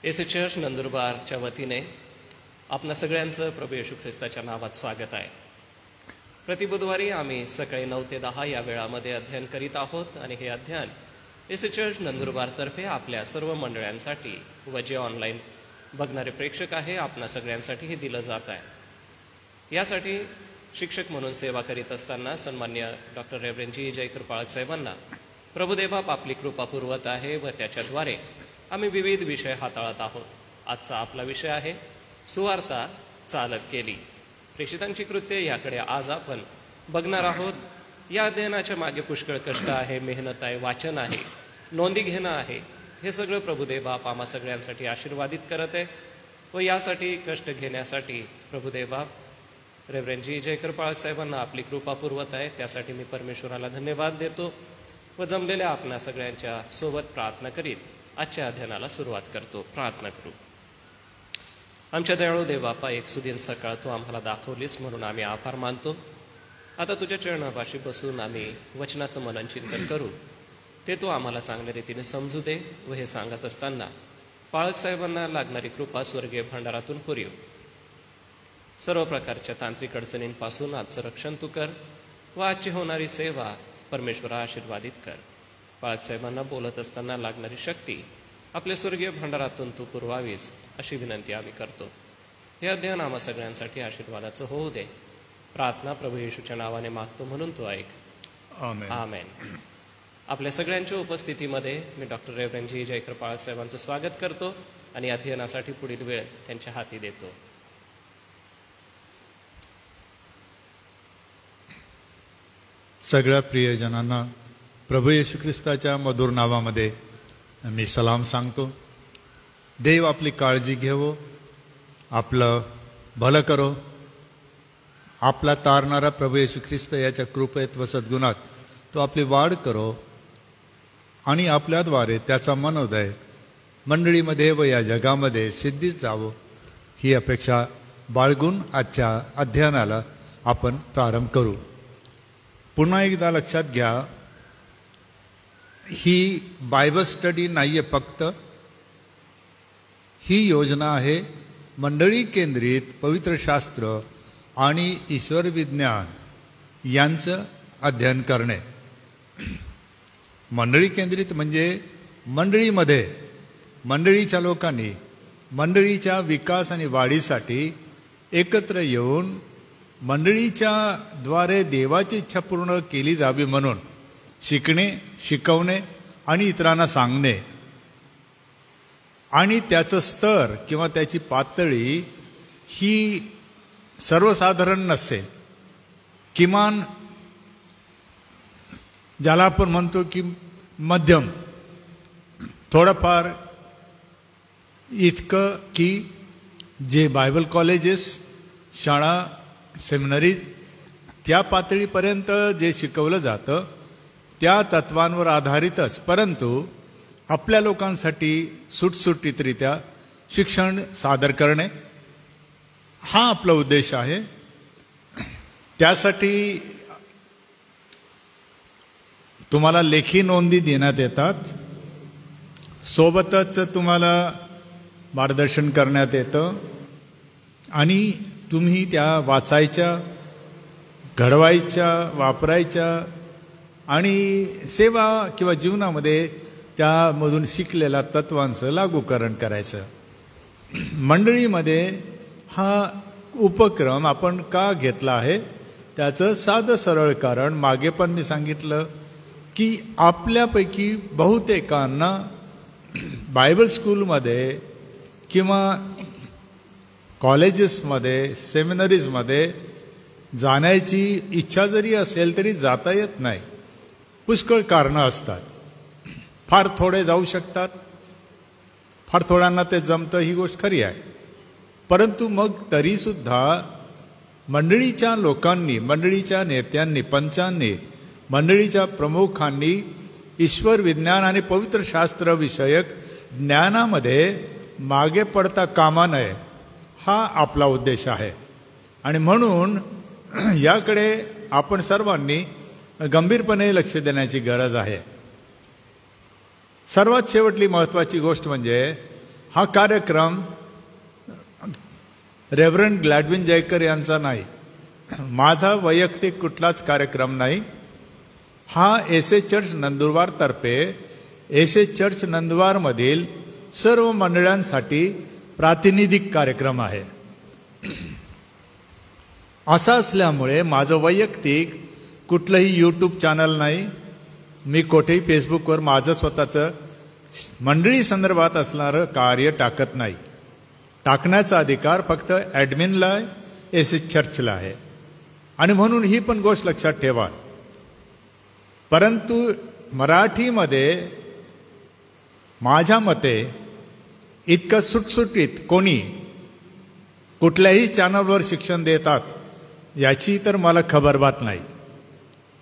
AC church नंदुरबारच्या वतीने आपणा सगळ्यांचं प्रभू येशू ख्रिस्ताच्या नावात स्वागत आहे। प्रति बुधवारी आम्ही सकाळी 9 ते 10 या वेळामध्ये अध्ययन करीत आहोत आणि हे अध्ययन एसी चर्च नंदुरबारतर्फे आपल्या सर्व मंडळांसाठी व जे ऑनलाईन बघणारे प्रेक्षक आहे आपणा सगळ्यांसाठी हे दिलं जात आहे। यासाठी शिक्षक म्हणून सेवा करीत असताना सन्मान्य डॉक्टर रेव्हरंड जी जय कृपाळक साहेबांना प्रभुदेव आपली कृपा पुरवत आहे व त्याच्याद्वारे आम्ही विविध विषय हाताळत आहोत। आजचा आपला विषय आहे सुवार्ता चालत केली, प्रेषितांची कृत्ये। याकडे आज आपण बघणार आहोत। या अध्ययनाच्या मागे पुष्कळ कष्ट आहे, मेहनत आहे, वाचन आहे, नोंदी घेणं आहे। हे सगळं प्रभुदेव आम्हा सगळ्यांसाठी आशीर्वादित करत आहे व यासाठी कष्ट घेण्यासाठी प्रभुदेव रेव्हरंड जी जय कृपाळक साहेबांना आपली कृपा पुरवत आहे। त्यासाठी मी परमेश्वराला धन्यवाद देतो व जमलेल्या आपल्या सगळ्यांच्या सोबत प्रार्थना करीत आजच्या अध्ययनाला सुरुवात करतो। प्रार्थना करू। आमच्या दयाळू देवापा, एक सुदिन सकाळ तू आम्हाला दाखवलीस म्हणून आम्ही आभार मानतो। आता तुझ्या चरणापाशी बसून आम्ही वचनाचं मनन चिंतन करू, ते तू आम्हाला चांगल्या रीतीने समजू दे व हे सांगत असताना पाळक साहेबांना लागणारी कृपा स्वर्गीय भंडारातून पुरव। सर्व प्रकारच्या तांत्रिक अडचणींपासून आजचं रक्षण तू कर व आजची होणारी सेवा परमेश्वरा आशीर्वादित कर। पाळक साहेबांना बोलत असताना लागणारी शक्ती आपल्या स्वर्गीय भंडारातून तू पुरवावीस अशी विनंती आम्ही करतो। हे अध्ययन आम्हा सगळ्यांसाठी आशीर्वादाचं होऊ दे। प्रार्थना प्रभू येशूच्या नावाने मागतो म्हणून तू ऐक। आमेन। आमेन। आपल्या सगळ्यांच्या उपस्थितीमध्ये मी डॉक्टर रेव्हरंड जी जय कृपाळक साहेबांचं स्वागत करतो आणि अध्ययनासाठी पुढील वेळ त्यांच्या हाती देतो। सगळ्या प्रियजनांना प्रभू येशू ख्रिस्ताच्या मधुर नावामध्ये मी सलाम सांगतो। देव आपली काळजी घेवो, आपलं भलं करो। आपला तारणारा प्रभू येशू ख्रिस्त याच्या कृपेत व सद्गुणात तो आपली वाढ करो आणि आपल्याद्वारे त्याचा मनोदय मंडळीमध्ये व या जगामध्ये सिद्धीच जावो, ही अपेक्षा बाळगून आजच्या अध्ययनाला आपण प्रारंभ करू। पुन्हा एकदा लक्षात घ्या, ही बायबल स्टडी नाही आहे, फक्त ही योजना आहे मंडळी केंद्रित पवित्र शास्त्र आणि ईश्वर विज्ञान यांचं अध्ययन करणे। मंडळी केंद्रित म्हणजे मंडळीमध्ये मंडळीच्या लोकांनी मंडळीच्या विकास आणि वाढीसाठी एकत्र येऊन मंडळीच्या द्वारे देवाची इच्छा पूर्ण केली जावी म्हणून शिकणे, शिकवणे आणि इतरांना सांगणे आणि त्याचं स्तर किंवा त्याची पातळी ही सर्वसाधारण नसेल, किमान ज्याला आपण म्हणतो की मध्यम, थोडंफार इतकं की जे बायबल कॉलेजेस, शाळा, सेमिनरीज त्या पातळीपर्यंत जे शिकवलं जातं त्या तत्वांवर आधारितच, परंतु आपल्या लोकांसाठी सुटसुटीतरित्या शिक्षण सादर करणे हा आपला उद्देश आहे। त्यासाठी तुम्हाला लेखी नोंदी देण्यात येतात, सोबतच तुम्हाला मार्गदर्शन करण्यात येतं आणि तुम्ही त्या वाचायच्या, घडवायच्या, वापरायच्या आणि सेवा किंवा जीवनामध्ये त्यामधून शिकलेल्या तत्वांचं लागूकरण करायचं। मंडळीमध्ये हा उपक्रम आपण का घेतला आहे त्याचं साधं सरळ कारण मागे पण मी सांगितलं की आपल्यापैकी बहुतेकांना बायबल स्कूलमध्ये किंवा कॉलेजेसमध्ये, सेमिनरीजमध्ये जाण्याची इच्छा जरी असेल तरी जाता येत नाही। पुष्कळ कारणं असतात। फार थोडे जाऊ शकतात, फार थोड्यांना ते जमतं, ही गोष्ट खरी आहे। परंतु मग तरीसुद्धा मंडळीच्या लोकांनी, मंडळीच्या नेत्यांनी, पंचांनी, मंडळीच्या प्रमुखांनी ईश्वर विज्ञान आणि पवित्र शास्त्र विषयक ज्ञानामध्ये मागे पडता कामा नये, हा आपला उद्देश आहे। आणि म्हणून याकडे आपण सर्वांनी गंभीरपणे लक्ष देण्याची गरज आहे। सर्वात शेवटली महत्त्वाची गोष्ट म्हणजे हा कार्यक्रम रेव्हरंड ग्लॅडविन जयकर यांचा नाही, माझा वैयक्तिक कुठलाच कार्यक्रम नाही. हा एसए चर्च नंदुरबार तर्फे एसए चर्च नंदुरबारमधील सर्व मंडळांसाठी प्रातिनिधिक कार्यक्रम आहे. असं असल्यामुळे माझं वैयक्तिक कुठलंही यूट्यूब चॅनल नाही, मी कुठेही फेसबुकवर माझं स्वतःचं मंडळी संदर्भात असणारं कार्य टाकत नाही. टाकण्याचा अधिकार फक्त ॲडमिनला एसए चर्चला आहे. आणि म्हणून ही पण गोष्ट लक्षात ठेवा. परंतु मराठीमध्ये माझ्या मते इतकं सुटसुटीत कोणी कुठल्याही चॅनलवर शिक्षण देतात याची तर मला खबरबात नाही.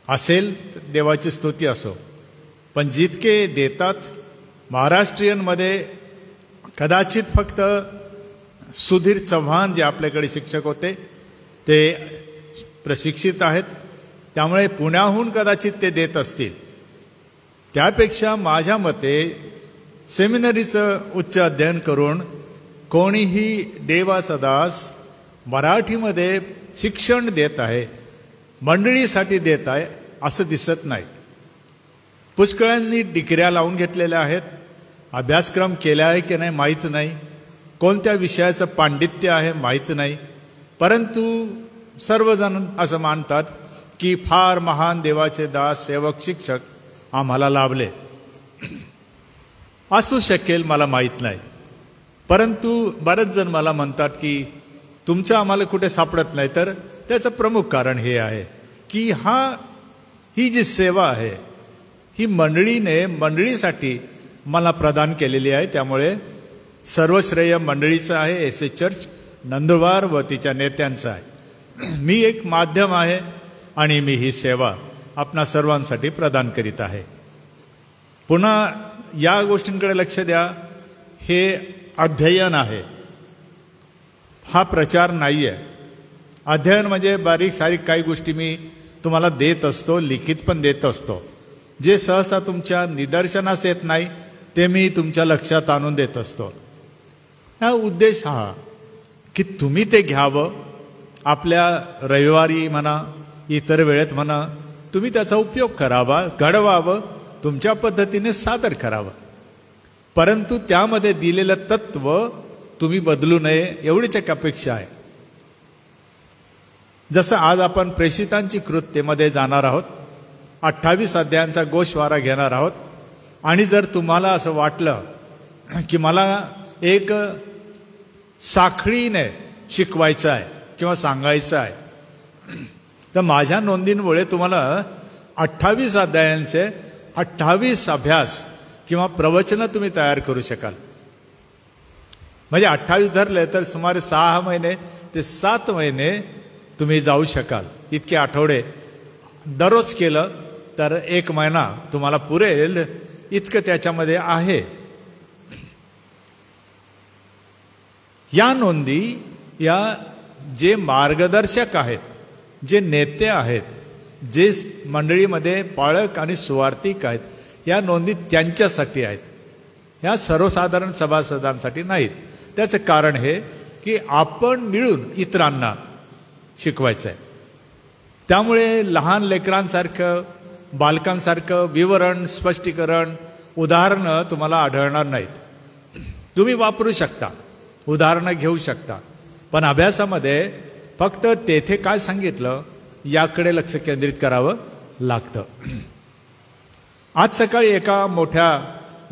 असेल तर देवाची स्तुती असो, पण जितके देतात महाराष्ट्रीयनमध्ये कदाचित फक्त सुधीर चव्हाण जे आपल्याकडे शिक्षक होते ते प्रशिक्षित आहेत, त्यामुळे पुण्याहून कदाचित ते देत असतील. त्यापेक्षा माझ्या मते सेमिनरीचं उच्च अध्ययन करून कोणीही देवासदास मराठीमध्ये शिक्षण देत आहे, मंडळीसाठी देत आहे असं दिसत नाही. पुष्कळांनी डिग्र्या लावून घेतलेल्या आहेत, अभ्यासक्रम केला आहे की नाही माहीत नाही, कोणत्या विषयाचं पांडित्य आहे माहीत नाही, परंतु सर्वजण असं मानतात की फार महान देवाचे दास सेवक शिक्षक आम्हाला लाभले. असू शकेल, मला माहीत नाही. परंतु बरेच जण मला म्हणतात की तुमचं आम्हाला कुठे सापडत नाही. तर त्याचं प्रमुख कारण हे आहे की ही जी सेवा आहे ही मंडळीसाठी मला प्रदान केलेली आहे. त्यामुळे सर्व श्रेय मंडळीचं आहे, एसए चर्च नंदुरबार व तिच्या नेत्यांचं आहे. मी एक माध्यम आहे आणि मी ही सेवा आपणा सर्वांसाठी प्रदान करीत आहे. पुन्हा या गोष्टींकडे लक्ष द्या, हे अध्ययन आहे, हा प्रचार नाही आहे. अध्ययन म्हणजे बारीक सारीक काही गोष्टी मी तुम्हाला देत असतो, लिखित पण देत असतो. जे सहसा तुमच्या निदर्शनास येत नाही ते मी तुमच्या लक्षात आणून देत असतो. हा उद्देश हा की तुम्ही ते घ्यावं, आपल्या रविवारी म्हणा इतर वेळेत म्हणा तुम्ही त्याचा उपयोग करावा, घडवावं, तुमच्या पद्धतीने सादर करावं. परंतु त्यामध्ये दिलेलं तत्व तुम्ही बदलू नये एवढीच एक अपेक्षा आहे. जसं आज आपण प्रेषितांची कृत्येमध्ये जाणार आहोत, 28 अध्यायांचा गोषवारा घेणार आहोत. आणि जर तुम्हाला असं वाटलं की मला एक साखळीने शिकवायचं आहे किंवा सांगायचं आहे, तर माझ्या नोंदींमुळे तुम्हाला 28 अध्यायांचे 28 अभ्यास किंवा प्रवचनं तुम्ही तयार करू शकाल. म्हणजे 28 धरले तर सुमारे 6 महिने ते 7 महिने तुम्ही जाऊ शकाल. इतके आठवडे दररोज केलं तर 1 महिना तुम्हाला पुरेल इतकं त्याच्यामध्ये आहे. या नोंदी या जे मार्गदर्शक आहेत, जे नेते आहेत, जे मंडळीमध्ये पाळक आणि सुवार्तिक आहेत, या नोंदी त्यांच्यासाठी आहेत, ह्या सर्वसाधारण सभासदांसाठी नाहीत. त्याचं कारण हे की आपण मिळून इतरांना शिकवायचं आहे. त्यामुळे लहान लेकरांसारखं बालकांसारखं विवरण, स्पष्टीकरण, उदाहरणं तुम्हाला आढळणार नाहीत. तुम्ही वापरू शकता, उदाहरणं घेऊ शकता, पण अभ्यासामध्ये फक्त तेथे काय सांगितलं याकडे लक्ष केंद्रित करावं लागतं. आज सकाळी एका मोठ्या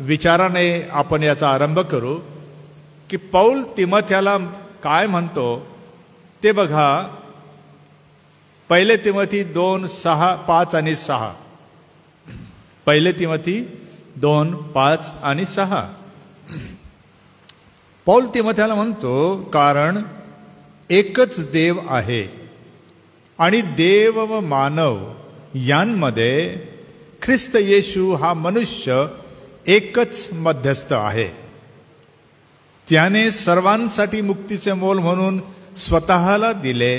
विचाराने आपण याचा आरंभ करू की पौल तिमोथेला काय म्हणतो ते बघा. 1 तिमोथी 2:5 आणि 6. 1 तिमोथी 2:5 आणि 6. पौल तिमोथेला म्हणतो, कारण एकच देव आहे आणि देव व मानव यांमध्ये ख्रिस्त येशू हा मनुष्य एकच मध्यस्थ आहे. त्याने सर्वांसाठी मुक्तीचे मोल म्हणून स्वतःला दिले,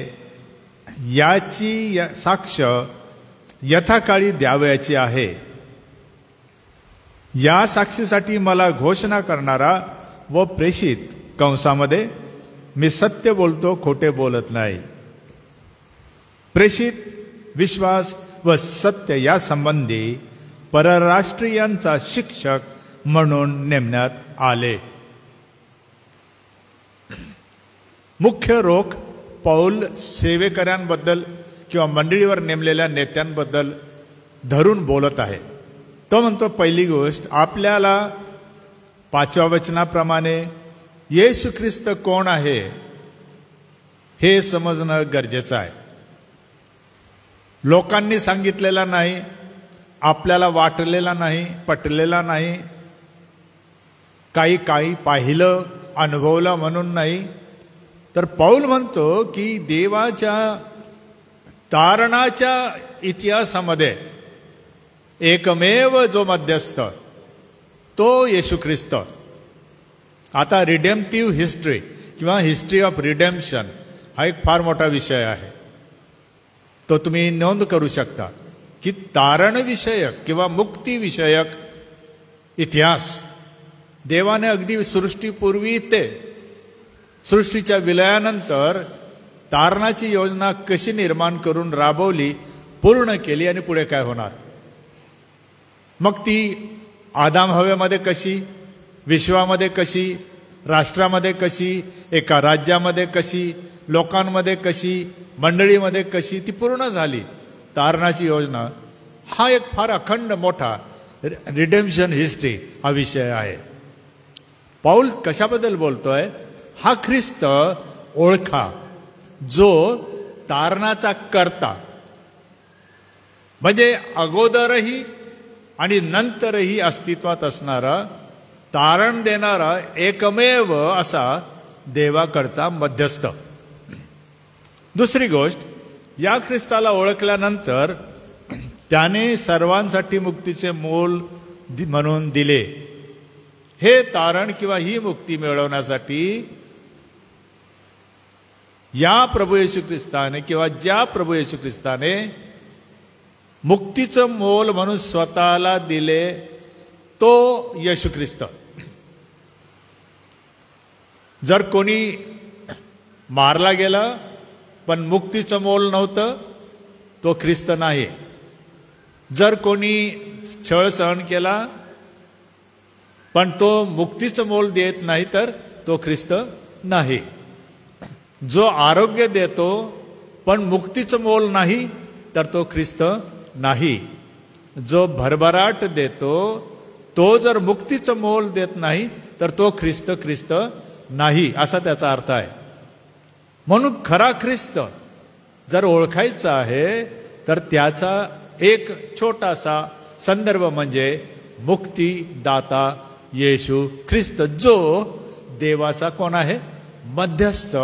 याची साक्ष यथाकाळी द्यावयाची आहे. या साक्षीसाठी मला घोषणा करणारा व प्रेषित कंसामध्ये मी सत्य बोलतो, खोटे बोलत नाही. प्रेषित, विश्वास व सत्य या संबंधी परराष्ट्रीयांचा शिक्षक म्हणून नेमण्यात आले. मुख्य रोख पौल सेवेकऱ्यांबद्दल किंवा मंडळीवर नेमलेल्या नेत्यांबद्दल धरून बोलत आहे. तो म्हणतो, पहिली गोष्ट, आपल्याला 5व्या वचनाप्रमाणे येशू ख्रिस्त कोण आहे हे समजणं गरजेचं आहे. लोकांनी सांगितलेला नाही, आपल्याला वाटलेला नाही, पटलेला नाही, काही पाहिलं अनुभवलं म्हणून नाही. तर पौल म्हणतो की देवाच्या तारणाच्या इतिहासामध्ये एकमेव जो मध्यस्थ तो येशू ख्रिस्त. आता रिडेम्प्टिव्ह हिस्ट्री किंवा हिस्ट्री ऑफ रिडेम्पशन हा एक फार मोठा विषय आहे. तो तुम्ही नोंद करू शकता की तारणविषयक किंवा मुक्तीविषयक इतिहास देवाने अगदी सृष्टीपूर्वी ते सृष्टीच्या विलयानंतर तारणाची योजना कशी निर्माण करून राबवली, पूर्ण केली आणि पुढे काय होणार. मग ती आदाम हवेमध्ये कशी, विश्वामध्ये कशी, राष्ट्रामध्ये कशी, एका राज्यामध्ये कशी, लोकांमध्ये कशी, मंडळीमध्ये कशी, ती पूर्ण झाली. तारणाची योजना हा एक फार अखंड मोठा रिडेम्पशन हिस्ट्री हा विषय आहे. पौल कशाबद्दल बोलतोय? हा ख्रिस्त ओळखा जो तारणाचा कर्ता, म्हणजे अगोदरही आणि नंतरही अस्तित्वात असणारा, तारण देणारा एकमेव असा देवाकडचा मध्यस्थ. दुसरी गोष्ट, या ख्रिस्ताला ओळखल्यानंतर त्याने सर्वांसाठी मुक्तीचे मोल म्हणून दिले. हे तारण किंवा ही मुक्ती मिळवण्यासाठी या प्रभू येशू ख्रिस्ताने किंवा ज्या प्रभू येशू ख्रिस्ताने मुक्तीचं मोल म्हणून स्वतःला दिले तो येशू ख्रिस्त. जर कोणी मारला गेला पण मुक्तीचं मोल नव्हतं तो ख्रिस्त नाही. जर कोणी छळ सहन केला पण तो मुक्तीचं मोल देत नाही तर तो ख्रिस्त नाही. जो आरोग्य देतो पण मुक्तीचं मोल नाही तर तो ख्रिस्त नाही. जो भरभराट देतो तो जर मुक्तीचं मोल देत नाही तर तो ख्रिस्त नाही, असा त्याचा अर्थ आहे. म्हणून खरा ख्रिस्त जर ओळखायचा आहे तर त्याचा एक छोटासा संदर्भ म्हणजे मुक्तीदाता येशू ख्रिस्त, जो देवाचा कोण आहे? मध्यस्थ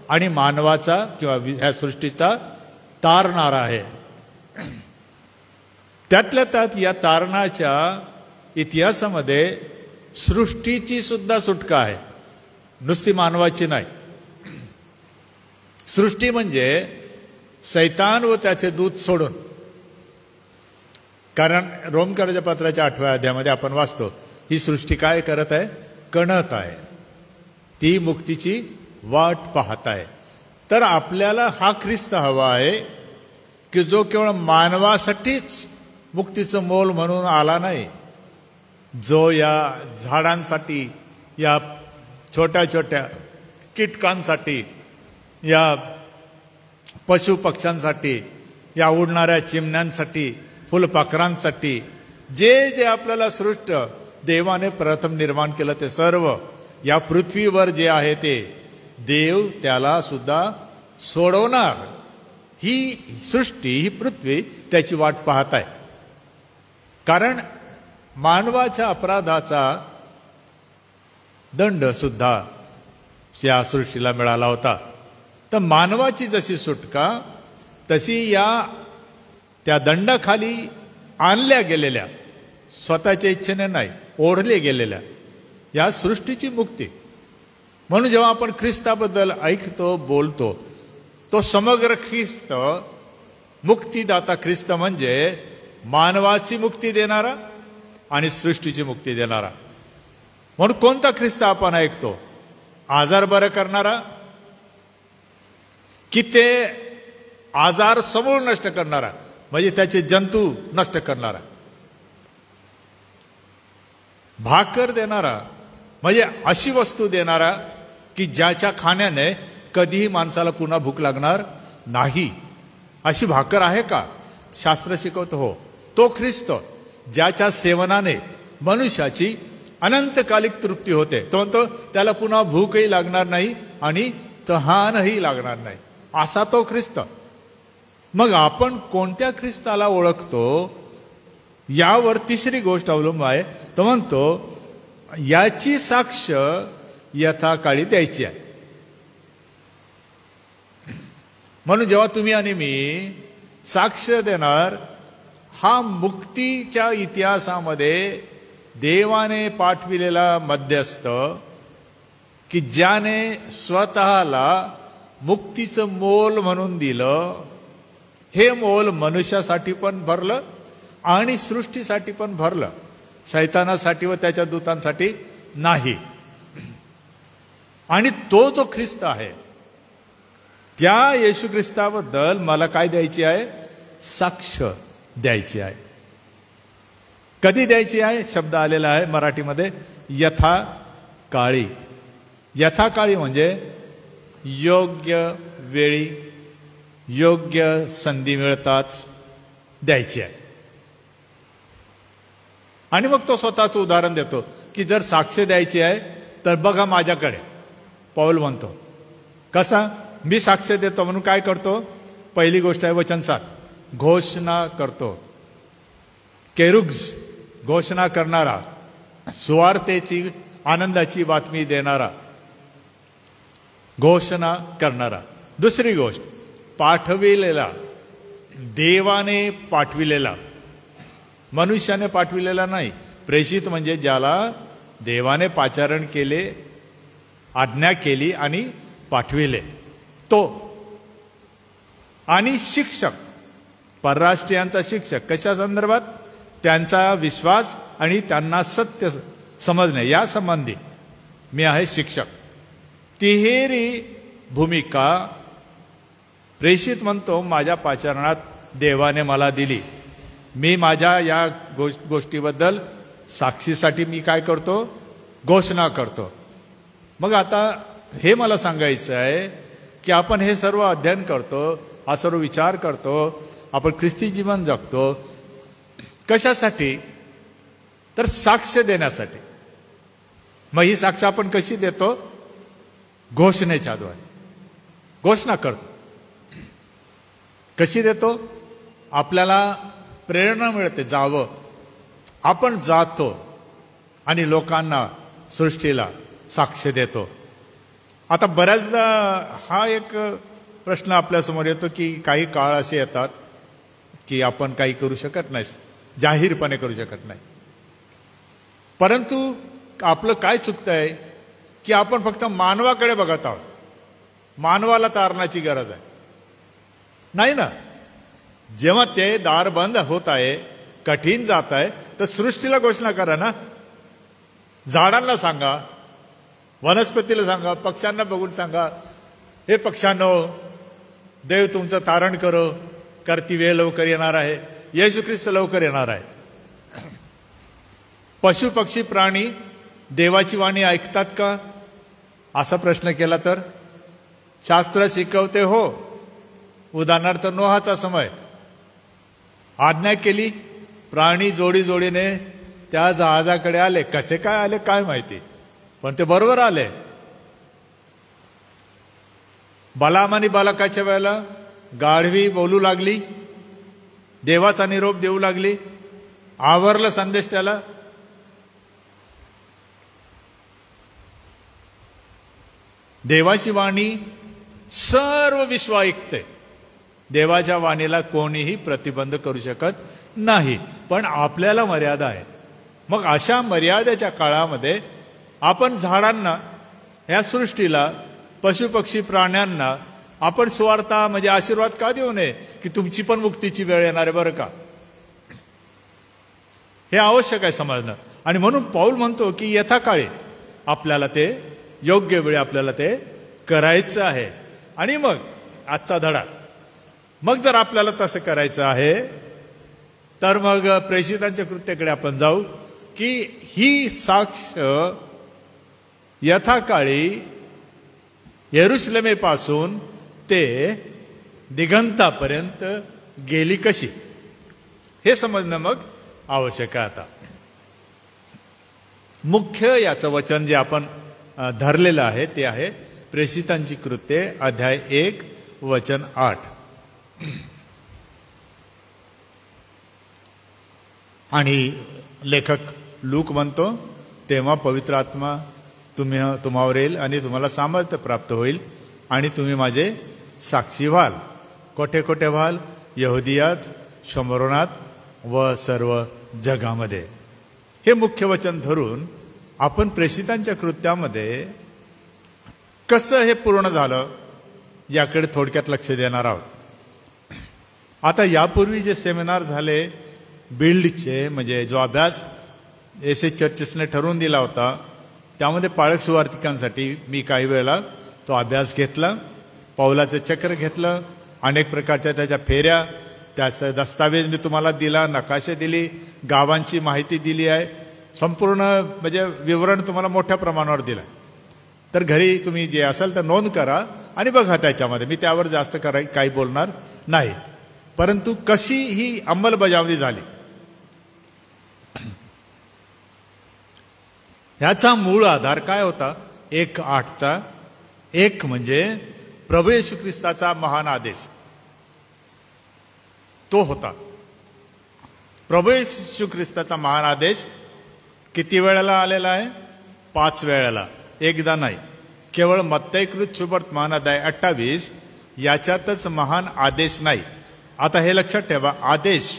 आणि मानवाचा किंवा ह्या सृष्टीचा तारणारा आहे. त्यातल्या त्यात या तारणाच्या इतिहासामध्ये सृष्टीची सुद्धा सुटका आहे, नुसती मानवाची नाही. सृष्टी म्हणजे सैतान व त्याचे दूत सोडून. कारण रोमकराच्या पत्राच्या 8व्या अध्यायामध्ये आपण वाचतो ही सृष्टी काय करत आहे? कणत आहे, ती मुक्तीची वाट पाहत आहे. तर आपल्याला हा ख्रिस्त हवा आहे की जो केवळ मानवासाठीच मुक्तीचं मोल म्हणून आला नाही, जो या झाडांसाठी, या छोट्या छोट्या कीटकांसाठी, या पशुपक्ष्यांसाठी, या उडणाऱ्या चिमण्यांसाठी, फुलपाखरांसाठी, जे जे आपल्याला सृष्ट देवाने प्रथम निर्माण केलं ते सर्व, या पृथ्वीवर जे आहे ते देव त्याला सुद्धा सोडवणार. ही सृष्टी, ही पृथ्वी त्याची वाट पाहत आहे. कारण मानवाच्या अपराधाचा दंड सुद्धा या सृष्टीला मिळाला होता. तर मानवाची जशी सुटका तशी त्या दंडाखाली आणल्या गेलेल्या, स्वतःच्या इच्छेने नाही, ओढले गेलेल्या या सृष्टीची मुक्ती. म्हणून जेव्हा आपण ख्रिस्ताबद्दल ऐकतो, बोलतो, तो समग्र ख्रिस्त, मुक्तीदाता ख्रिस्त म्हणजे मानवाची मुक्ती देणारा आणि सृष्टीची मुक्ती देणारा. म्हणून कोणता ख्रिस्त आपण ऐकतो? आजार बरं करणारा, की ते आजार समूळ नष्ट करणारा, म्हणजे त्याचे जंतू नष्ट करणारा? भाकर देणारा, म्हणजे अशी वस्तू देणारा की ज्याच्या खाण्याने कधीही माणसाला पुन्हा भूक लागणार नाही. अशी भाकर आहे का? शास्त्र शिकवतो हो. तो ख्रिस्त ज्याच्या सेवनाने मनुष्याची अनंतकालिक तृप्ती होते. तो म्हणतो त्याला पुन्हा भूकही लागणार नाही आणि तहानही लागणार नाही, असा तो ख्रिस्त. मग आपण कोणत्या ख्रिस्ताला ओळखतो यावर तिसरी गोष्ट अवलंबून आहे. तो म्हणतो याची साक्ष यथाकाळी द्यायची आहे. म्हणून जेव्हा तुम्ही आणि मी साक्ष देणार, हा मुक्तीच्या इतिहासामध्ये देवाने पाठविलेला मध्यस्थ, की ज्याने स्वतःला मुक्तीचं मोल म्हणून दिलं. हे मोल मनुष्यासाठी पण भरलं आणि सृष्टीसाठी पण भरलं, शैतानासाठी व त्याच्या दूतांसाठी नाही. आणि तो जो ख्रिस्त आहे, त्या येशू ख्रिस्ताबद्दल मला काय द्यायची आहे? साक्ष द्यायची आहे. कधी द्यायची आहे? शब्द आलेला आहे मराठीमध्ये यथाकाळी. यथाकाळी म्हणजे योग्य वेळी, योग्य संधी मिळताच द्यायची आहे. आणि मग तो स्वतःचं उदाहरण देतो की जर साक्ष द्यायची आहे तर बघा माझ्याकडे. पौल म्हणतो कसा? मी साक्ष देतो म्हणून काय करतो? पहिली गोष्ट आहे वचन 7, घोषणा करतो. केरुग्ज, घोषणा करणारा, सुवार्तेची आनंदाची बातमी देणारा, घोषणा करणारा. दुसरी गोष्ट पाठविलेला, देवाने पाठविलेला, मनुष्याने पाठविलेला नाही. प्रेषित म्हणजे ज्याला देवाने पाचारण केले, आज्ञा केली आणि पाठविले तो. आणि शिक्षक, परराष्ट्रीयांचा शिक्षक. कशा संदर्भात? त्यांचा विश्वास आणि त्यांना सत्य समजणे या संबंधी मी आहे शिक्षक. तिहेरी भूमिका प्रेषित म्हणतो माझ्या पाचारणात देवाने मला दिली. मी माझ्या या गोष्टीबद्दल साक्षीसाठी मी काय करतो? घोषणा करतो. मग आता हे मला सांगायचं आहे की आपण हे सर्व अध्ययन करतो, हा सर्व विचार करतो, आपण ख्रिस्ती जीवन जगतो. कशासाठी? तर साक्ष देण्यासाठी. मग ही साक्ष आपण कशी देतो? घोषणेच्या द्वारे घोषणा करतो. कशी देतो? आपल्याला प्रेरणा मिळते जावं, आपण जातो आणि लोकांना, सृष्टीला साक्ष देतो. आता बऱ्याचदा हा एक प्रश्न आपल्यासमोर येतो की काही काळ असे येतात की आपण काही करू शकत नाही, जाहीरपणे करू शकत नाही. परंतु आपलं काय चुकतंय की आपण फक्त मानवाकडे बघत आहोत. मानवाला तारणाची गरज आहे नाही ना. जेव्हा ते दार बंद होत आहे, कठीण जात आहे, तर सृष्टीला घोषणा करा ना. झाडांना सांगा, वनस्पतीला सांगा, पक्ष्यांना बघून सांगा, हे पक्ष्यांनो देव तुमचं तारण करो, करती वेळ लवकर येणार आहे, येशू ख्रिस्त लवकर येणार आहे. पशु पक्षी प्राणी देवाची वाणी ऐकतात का असा प्रश्न केला तर शास्त्र शिकवते हो. उदाहरणार्थ नोहाचा समय, आज्ञा केली, प्राणी जोडी जोडीने त्या जहाजाकडे आले. कसे काय आले काय माहिती, पण ते बरोबर आले. बलाम आणि बालकाच्या वेळेला गाढवी बोलू लागली, देवाचा निरोप देऊ लागली, आवरलं संदेश त्याला. देवाची वाणी सर्व विश्व ऐकते. देवाच्या वाणीला कोणीही प्रतिबंध करू शकत नाही, पण आपल्याला मर्यादा आहे. मग अशा मर्यादेच्या काळामध्ये आपण झाडांना, या सृष्टीला, पशुपक्षी प्राण्यांना आपण सुवार्ता म्हणजे आशीर्वाद का देऊ नये की तुमची पण मुक्तीची वेळ येणार आहे बरं का. हे आवश्यक आहे समजणं. आणि म्हणून पौल म्हणतो की यथाकाळी आपल्याला ते योग्य वेळी आपल्याला ते करायचं आहे. आणि मग आजचा धडा, मग जर आपल्याला तसं करायचं आहे तर मग प्रेषितांच्या कृत्याकडे आपण जाऊ की ही साक्ष यथाकाळी यरुशलेमेपासून ते दिगंतापर्यंत गेली कशी, हे समजणं मग आवश्यक आहे. आता मुख्य याचं वचन जे आपण धरलेलं आहे ते आहे प्रेषितांची कृत्ये अध्याय 1 वचन 8. आणि लेखक लूक म्हणतो, तेव्हा पवित्र आत्मा तुम्हावर येईल आणि तुम्हाला सामर्थ्य प्राप्त होईल आणि तुम्ही माझे साक्षी व्हाल. कोठे कोठे व्हाल? यहुदियात, शमरोनात व सर्व जगामध्ये. हे मुख्य वचन धरून आपण प्रेषितांच्या कृत्यामध्ये कसं हे पूर्ण झालं याकडे थोडक्यात लक्ष देणार आहोत. आता यापूर्वी जे सेमिनार झाले बिल्डचे, म्हणजे जो अभ्यास एसएच चर्चेसने ठरवून दिला होता, त्यामध्ये पाळक सुवार्तिकांसाठी मी काही वेळेला तो अभ्यास घेतला, पौलाचं चक्र घेतलं, अनेक प्रकारच्या त्याच्या फेऱ्या, त्याचा दस्तावेज मी तुम्हाला दिला, नकाशे दिली, गावांची माहिती दिली आहे, संपूर्ण म्हणजे विवरण तुम्हाला मोठ्या प्रमाणावर दिलं. तर घरी तुम्ही जे असेल तर नोंद करा आणि बघा त्याच्यामध्ये. मी त्यावर जास्त काही बोलणार नाही. परंतु कशी ही अंमलबजावणी झाली ह्याचा मूळ आधार काय होता? 1:8चा 1 म्हणजे प्रभू येशू ख्रिस्ताचा महान आदेश, तो होता. प्रभू येशू ख्रिस्ताचा महान आदेश किती वेळेला आलेला आहे? 5 वेळेला, एकदा नाही. केवळ मत्तईकृत सुवर्तमान अध्याय 28 याच्यातच महान आदेश नाही. आता हे लक्षात ठेवा, आदेश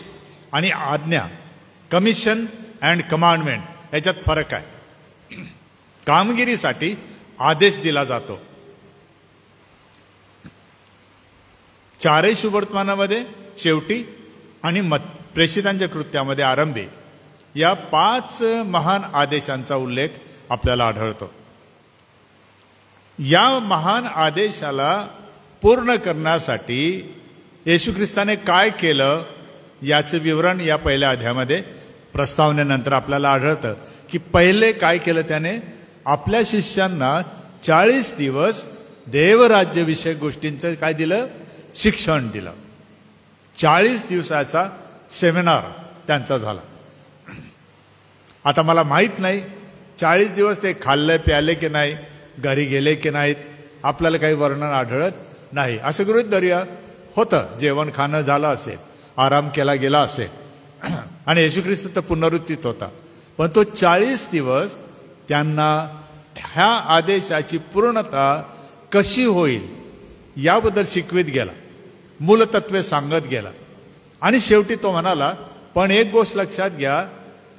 आणि आज्ञा, कमिशन अँड कमांडमेंट याच्यात फरक आहे. कामगिरीसाठी आदेश दिला जातो. 4 सुवर्तमानामध्ये शेवटी आणि प्रेषितांच्या कृत्यामध्ये आरंभी या 5 महान आदेशांचा उल्लेख आपल्याला आढळतो. या महान आदेशाला पूर्ण करण्यासाठी येशू ख्रिस्ताने काय केलं याचं विवरण या पहिल्या अध्यायामध्ये प्रस्तावनेनंतर आपल्याला आढळतं की पहिले काय केलं त्याने? आपल्या शिष्यांना 40 दिवस देवराज्यविषयक गोष्टींचं काय दिलं? शिक्षण दिलं. 40 दिवसाचा सेमिनार त्यांचा झाला. आता मला माहीत नाही 40 दिवस ते खाल्ले प्याले की नाही, घरी गेले की नाहीत, आपल्याला काही वर्णन आढळत नाही. असं गृहीत धरूया होतं, जेवण खाणं झालं असेल, आराम केला गेला असेल आणि येशू ख्रिस्त तर पुनरुत्थित होता. पण तो 40 दिवस त्यांना ह्या आदेशाची पूर्णता कशी होईल याबद्दल शिकवित गेला, मूलतत्वे सांगत गेला. आणि शेवटी तो म्हणाला, पण एक गोष्ट लक्षात घ्या,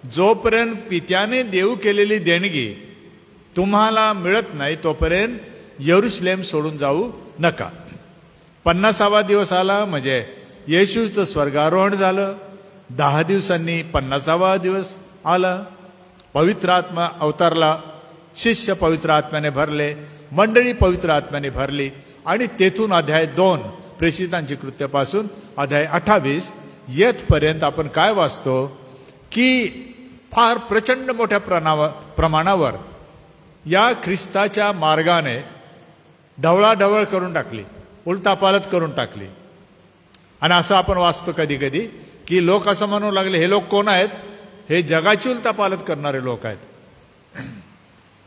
जोपर्यंत पित्याने देऊ केलेली देणगी तुम्हाला मिळत नाही तोपर्यंत यरुशलेम सोडून जाऊ नका. 50वा दिवस आला म्हणजे येशूचं स्वर्गारोहण झालं. 10 दिवसांनी 50वा दिवस आला, पवित्र आत्मा अवतारला, शिष्य पवित्र आत्म्याने भरले, मंडळी पवित्र आत्म्याने भरली. आणि तेथून अध्याय 2 प्रेषितांची कृत्यापासून अध्याय 28 येथपर्यंत आपण काय वाचतो की फार प्रचंड मोठ्या प्रमाणावर या ख्रिस्ताच्या मार्गाने ढवळाढवळ करून टाकली, उलटापालट करून टाकली. आणि असं आपण वाचतो कधी कधी की लोक असं म्हणू लागले, हे लोक कोण आहेत? हे जगाची उलटापालट करणारे लोक आहेत.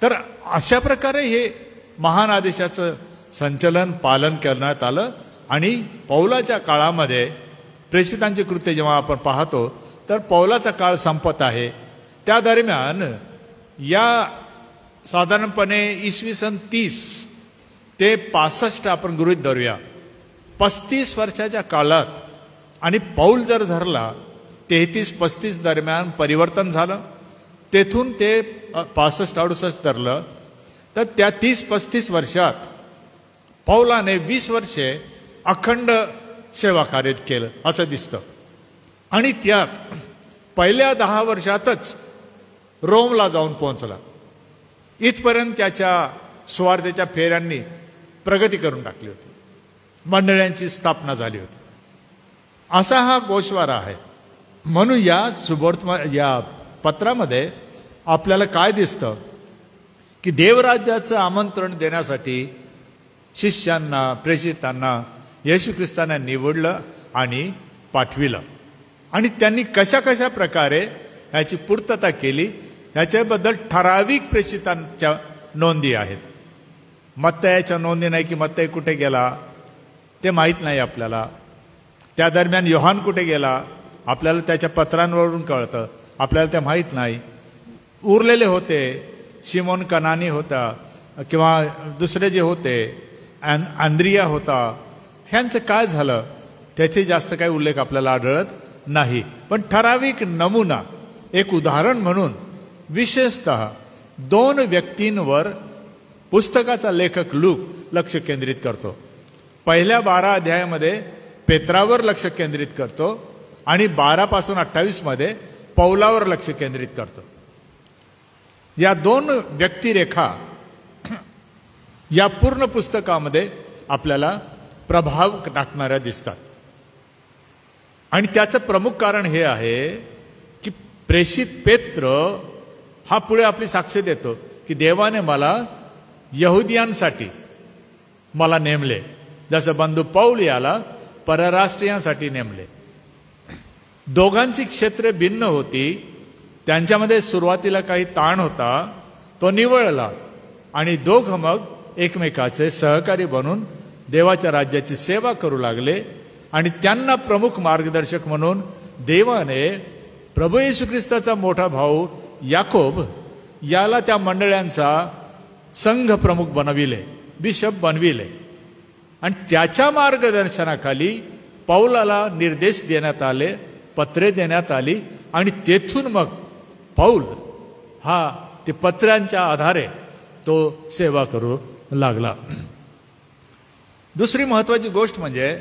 तर अशा प्रकारे हे महान आदेशाचं संचलन पालन करण्यात आलं. आणि पौलाच्या काळामध्ये प्रेषितांची कृत्य जेव्हा आपण पाहतो तर पौलाचा काळ संपत आहे. त्या दरम्यान या साधारणपणे इसवी सन 30 ते 65 आपण गृहीत धरूया, 35 वर्षाच्या काळात. आणि पौल जर धरला 33-35 दरम्यान परिवर्तन झालं. तेथून ते 65-68 धरलं तर त्या 30-35 वर्षात पौलाने 20 वर्षे अखंड सेवा कार्य केलं असं दिसतं. आणि त्यात पहिल्या 10 वर्षातच रोमला जाऊन पोहोचला. इथपर्यंत त्याच्या स्वार्थेच्या फेऱ्यांनी प्रगती करून टाकली होती, मंडळांची स्थापना झाली होती. असा हा गोषवारा आहे. म्हणून या पत्रामध्ये आपल्याला काय दिसतं की देवराज्याचं आमंत्रण देण्यासाठी शिष्यांना, प्रेषितांना येशू ख्रिस्ताने निवडलं आणि पाठविलं. आणि त्यांनी कशा कशा प्रकारे याची पूर्तता केली याच्याबद्दल ठराविक प्रेषितांच्या नोंदी आहेत. मत्तयाच्या नोंदी नाही की मत्तय कुठे गेला ते माहीत नाही आपल्याला. त्या दरम्यान योहान कुठे गेला आपल्याला त्याच्या पत्रांवरून कळतं, आपल्याला ते माहीत नाही. उरलेले होते, शिमोन कनानी होता किंवा दुसरे जे होते, आंद्रिया होता, ह्यांचं काय झालं त्याचे जास्त काही उल्लेख आपल्याला आढळत नाही. पण ठराविक नमुना, एक उदाहरण म्हणून विशेषतः 2 व्यक्तींवर पुस्तकाचा लेखक लूक लक्ष केंद्रित करतो. पहिल्या 12 अध्यायामध्ये पेत्रावर लक्ष केंद्रित करतो आणि 12 पासून 28 पौलावर लक्ष केंद्रित करतो. या 2 व्यक्तिरेखा या पूर्ण पुस्तकामध्ये आपल्याला प्रभाव टाकणाऱ्या दिसतात. आणि त्याचं प्रमुख कारण हे आहे की प्रेषित पेत्र हा पुढे आपली साक्ष देतो की देवाने मला यहुदियांसाठी मला नेमले, जसं बंधू पौल याला परराष्ट्रीयांसाठी नेमले. दोघांची क्षेत्रे भिन्न होती, त्यांच्यामध्ये सुरुवातीला काही ताण होता, तो निवळला आणि दोघं मग एकमेकाचे सहकारी बनून देवाच्या राज्याची सेवा करू लागले. आणि त्यांना प्रमुख मार्गदर्शक म्हणून देवाने प्रभू येशू ख्रिस्ताचा मोठा भाऊ याकोब याला त्या मंडळांचा संघ प्रमुख बनविले, बिशप बनविले. आणि त्याच्या मार्गदर्शनाखाली पौलाला निर्देश देण्यात आले, पत्रे देण्यात आली आणि तेथून मग पौल हा ते पत्र्यांच्या आधारे तो सेवा करू लागला. दुसरी महत्वाची गोष्ट म्हणजे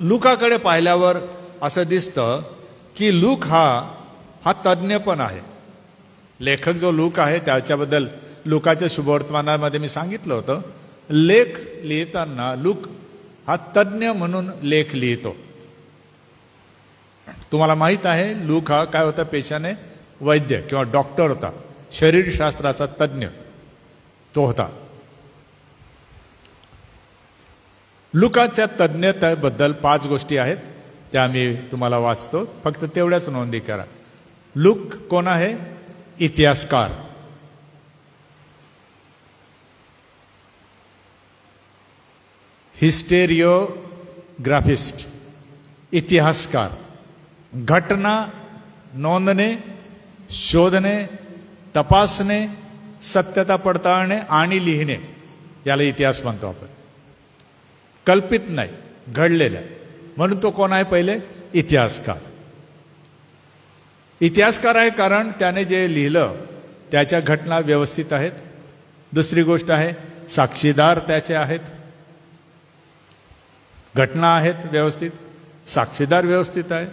लूकाकडे पाहिल्यावर असं दिसतं की लूक हा तज्ज्ञ पण आहे. लेखक जो लूक आहे त्याच्याबद्दल लूकाच्या शुभवर्तमानामध्ये मी सांगितलं होतं, लेख लिहिताना लूक हा तज्ज्ञ म्हणून लेख लिहितो. तुम्हाला माहित आहे लूक हा काय होता, पेशाने वैद्य किंवा डॉक्टर होता, शरीरशास्त्राचा तज्ज्ञ तो होता. लुकाच्या तज्ज्ञतेबद्दल 5 गोष्टी आहेत, त्या मी तुम्हाला वाचतो, फक्त तेवढ्याच नोंदी करा. लूक कोण आहे? इतिहासकार. हिस्टेरियोग्राफिस्ट, इतिहासकार. घटना नोंदणे, शोधणे, तपासणे, सत्यता पडताळणे आणि लिहिणे याला इतिहास म्हणतो आपण. कल्पित नाही, घडलेल्या. म्हणून तो कोण आहे? पहिले इतिहासकार. इतिहासकार आहे कारण त्याने जे लिहिलं त्याच्या घटना व्यवस्थित आहेत. दुसरी गोष्ट आहे साक्षीदार त्याचे आहेत. घटना आहेत व्यवस्थित, साक्षीदार व्यवस्थित आहे,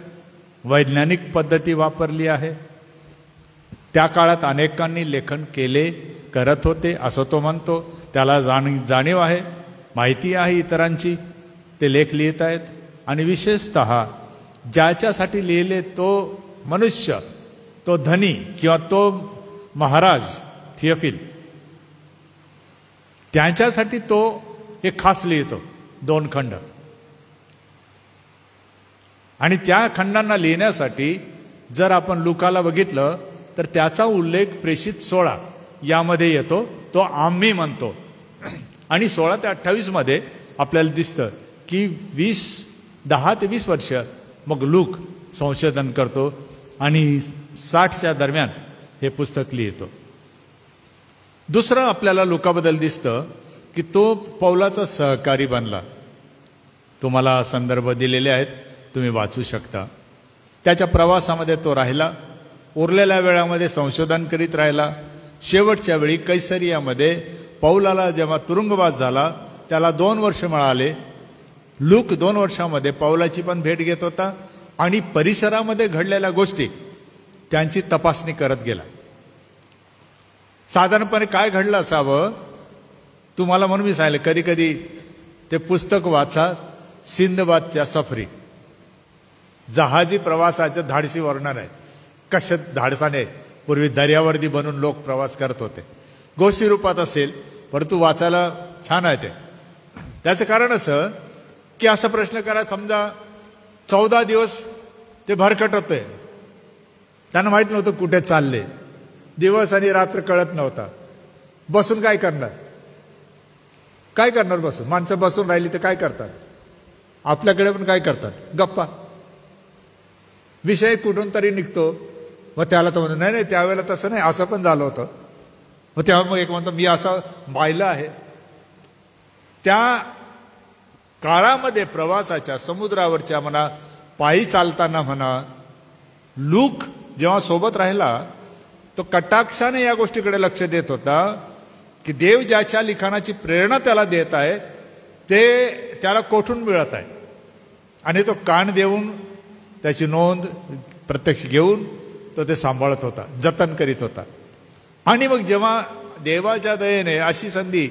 वैज्ञानिक पद्धती वापरली आहे. त्या काळात अनेकांनी लेखन केले, करत होते असं तो म्हणतो. त्याला जाणीव आहे, माहिती आहे इतरांची, ते लेख लिहित आहेत. आणि विशेषतः ज्याच्यासाठी लिहिले तो मनुष्य, तो धनी किंवा तो महाराज थियोफिल, त्यांच्यासाठी तो हे खास लिहितो 2 खंड. आणि त्या खंडांना लिहिण्यासाठी जर आपण लुकाला बघितलं तर त्याचा उल्लेख प्रेषित 16 यामध्ये येतो, तो आम्ही म्हणतो. आणि 16 ते 28 आपल्याला दिसतं की 10 ते 20 वर्ष मग लूक संशोधन करतो आणि 60च्या दरम्यान हे पुस्तक लिहितो. दुसरं आपल्याला लूकाबद्दल दिसतं की तो पौलाचा सहकारी बनला. तुम्हाला संदर्भ दिलेले आहेत, तुम्ही वाचू शकता. त्याच्या प्रवासामध्ये तो राहिला, उरलेल्या वेळामध्ये संशोधन करीत राहिला. शेवटच्या वेळी कैसरियामध्ये पौलाला जेव्हा तुरुंगवास झाला त्याला 2 वर्ष मिळाले. लूक 2 वर्षामध्ये पौलाची पण भेट घेत होता आणि परिसरामध्ये घडलेल्या गोष्टी त्यांची तपासणी करत गेला. साधारणपणे काय घडलं असावं तुम्हाला म्हणून मी सांगितलं, कधी कधी ते पुस्तक वाचा, सिंदबादच्या सफरी, जहाजी प्रवासाचं धाडसी वर्णन आहे. कशा धाडसाने पूर्वी दर्यावर्दी बनून लोक प्रवास करत होते. गोष्टी रूपात असेल परंतु वाचायला छान आहे ते. त्याचं कारण असं की असा प्रश्न करा, समजा 14 दिवस ते भरकटत होते, त्यांना माहीत नव्हतं कुठे चालले, दिवस आणि रात्र कळत नव्हता. बसून काय करणार, काय करणार बसून? माणसं बसून राहिली तर काय करतात? आपल्याकडे पण काय करतात, गप्पा. विषय कुठून तरी निघतो, मग त्याला तर म्हणतो नाही नाही त्यावेळेला तसं नाही, असं पण झालं होतं. मग तेव्हा मग एक म्हणतो मी असं पाहिलं आहे. त्या काळामध्ये प्रवासाच्या, समुद्रावरच्या म्हणा, पायी चालताना म्हणा, लूक जेव्हा सोबत राहिला तो कटाक्षाने या गोष्टीकडे लक्ष देत होता की देव ज्याच्या लिखाणाची प्रेरणा त्याला देत आहे ते त्याला कोठून मिळत आहे, आणि तो कान देऊन त्याची नोंद प्रत्यक्ष घेऊन तो ते सांभाळत होता, जतन करीत होता. आणि मग जेव्हा देवाच्या दयेने अशी संधी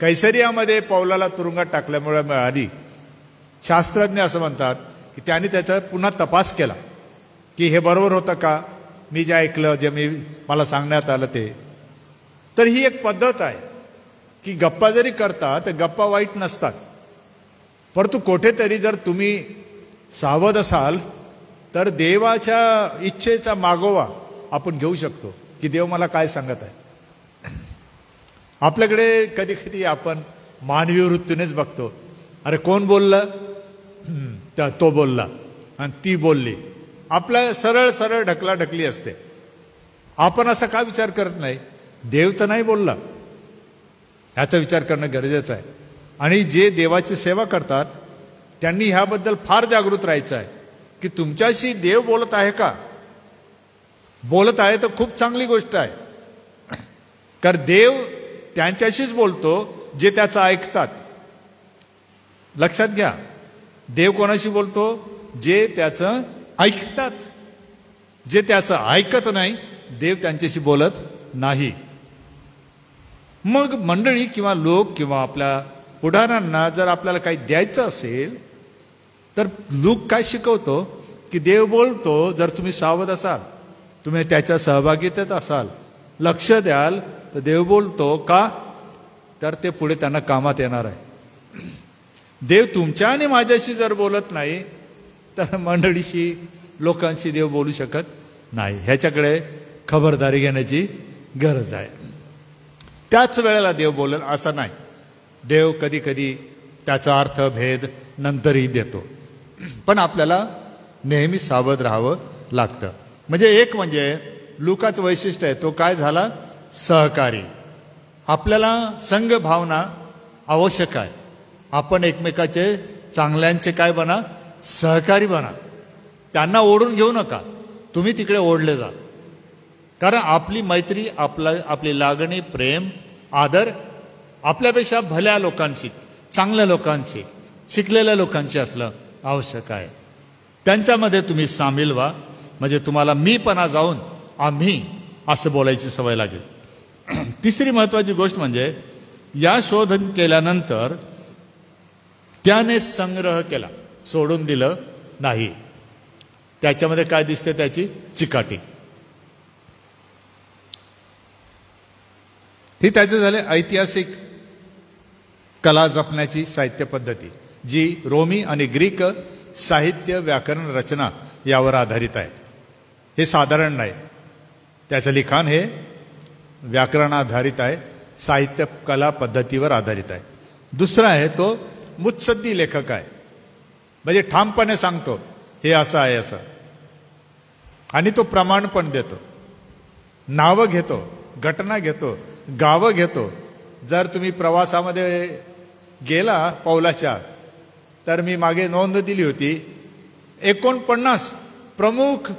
कैसरियामध्ये पौलाला तुरुंगात टाकल्यामुळे मिळाली, शास्त्रज्ञ असं म्हणतात की त्याने त्याचा पुन्हा तपास केला की हे बरोबर होतं का, मी जे ऐकलं, जे मला सांगण्यात आलं ते. तर ही एक पद्धत आहे की गप्पा जरी करता तर गप्पा वाईट नसतात, परंतु कुठेतरी जर तुम्ही सावध असाल तर देवाच्या इच्छेचा मागोवा आपण घेऊ शकतो की देव मला काय सांगत आहे. आपल्याकडे कधी कधी आपण मानवी वृत्तीनेच बघतो, अरे कोण बोललं, तो बोलला आणि ती बोलली, आपला सरळ सरळ ढकलाढकली असते. आपण असा का विचार करत नाही, देव तर नाही बोलला, ह्याचा विचार करणं गरजेचं आहे. आणि जे देवाची सेवा करतात त्यांनी ह्याबद्दल फार जागृत राहायचं आहे की तुमच्याशी देव बोलत आहे का. बोलत आहे तर खूप चांगली गोष्ट आहे, कारण देव त्यांच्याशीच बोलतो जे त्याचं ऐकतात. लक्षात घ्या, देव कोणाशी बोलतो, जे त्याचं ऐकतात. जे त्याचं ऐकत नाही देव त्यांच्याशी बोलत नाही. मग मंडळी किंवा लोक किंवा आपल्या पुढाऱ्यांना जर आपल्याला काही द्यायचं असेल तर लूक काय शिकवतो की देव बोलतो, जर तुम्ही सावध असाल, तुम्ही त्याच्या सहभागितेत असाल, लक्ष द्याल तर देव बोलतो का, तर ते पुढे त्यांना कामात येणार आहे. देव तुमच्या आणि माझ्याशी जर बोलत नाही तर मंडळीशी, लोकांशी देव बोलू शकत नाही. ह्याच्याकडे खबरदारी घेण्याची गरज आहे. त्याच वेळेला देव बोलेल असं नाही, देव कधी कधी त्याचा अर्थ भेद नंतरही देतो, पण आपल्याला नेहमी सावध राहावं लागतं. म्हणजे एक म्हणजे लूकाचं वैशिष्ट्य आहे तो काय झाला, सहकारी. आपल्याला संघ भावना आवश्यक आहे. आपण एकमेकाचे चांगल्यांचे काय बना, सहकारी बना. त्यांना ओढून घेऊ नका, तुम्ही तिकडे ओढले जा. कारण आपली मैत्री, आपली लागणी, प्रेम, आदर आपल्यापेक्षा भल्या लोकांची, चांगल्या लोकांची, शिकलेल्या लोकांची असलं आवश्यक आहे. त्यांच्यामध्ये तुम्ही सामील व्हा, म्हणजे तुम्हाला मीपणा जाऊन आम्ही असं बोलायची सवय लागेल. तिसरी महत्वाची गोष्ट म्हणजे या शोधन केल्यानंतर त्याने संग्रह केला, सोडून दिलं नाही. त्याच्यामध्ये काय दिसते, त्याची चिकाटी. ही त्याचे झाले ऐतिहासिक कला जपण्याची साहित्य पद्धती, जी रोमी आणि ग्रीक साहित्य, व्याकरण, रचना यावर आधारित आहे. हे साधारण नाही, त्याचं लिखाण हे व्याकरणाधारित आहे, साहित्य कला पद्धतीवर आधारित आहे. दुसरा आहे तो मुत्सद्दी लेखक आहे, म्हणजे ठामपणे सांगतो हे असं आहे असं, आणि तो प्रमाण पण देतो, नावं घेतो, घटना घेतो, गावं घेतो. जर तुम्ही प्रवासामध्ये गेला पौलाच्या, तर मी मागे नोंद दिली होती, 49 प्रमुख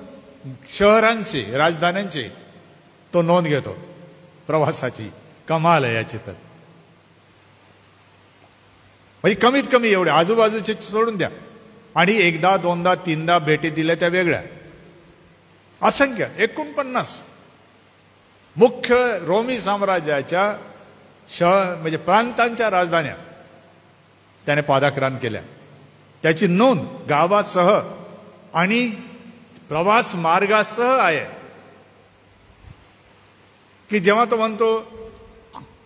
शहरांची, राजधान्यांची तो नोंद घेतो प्रवासाची. कमाल आहे याची. तर म्हणजे कमीत कमी एवढे, आजूबाजूचे सोडून द्या, आणि एकदा दोनदा तीनदा भेटी दिल्या त्या वेगळ्या, असंख्य 49. मुख्य रोमी साम्राज्याच्या म्हणजे प्रांतांच्या राजधान्या त्याने पादाक्रांत केल्या. त्याची नोंद गावासह आणि प्रवास मार्गासह आहे की जेव्हा तो म्हणतो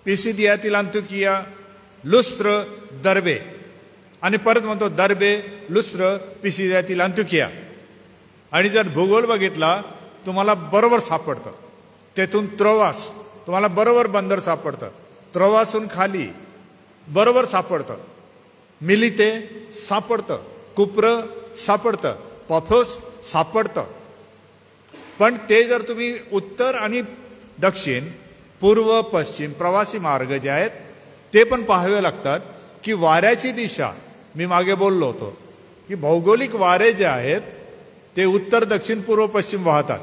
पिसिदियातील अंतुकिया, लुस्त्र, दर्बे, आणि परत म्हणतो दर्बे, लुस्त्र, पिसिदियातील अंतुकिया. आणि जर भूगोल बघितला तुम्हाला बरोबर सापडतं. तेथून त्रोवास तुम्हाला बरोबर बंदर सापडतं. त्रोवासून खाली बरोबर सापडतं. मिलिते सापडतं. कुप्र सापडतं. पाफोस सापडतं. पण ते जर तुम्ही उत्तर आणि दक्षिण, पूर्व, पश्चिम प्रवासी मार्ग जे आहेत ते पण पाहावे लागतात की वाऱ्याची दिशा, मी मागे बोललो होतो की भौगोलिक वारे जे आहेत ते उत्तर, दक्षिण, पूर्व, पश्चिम वाहतात.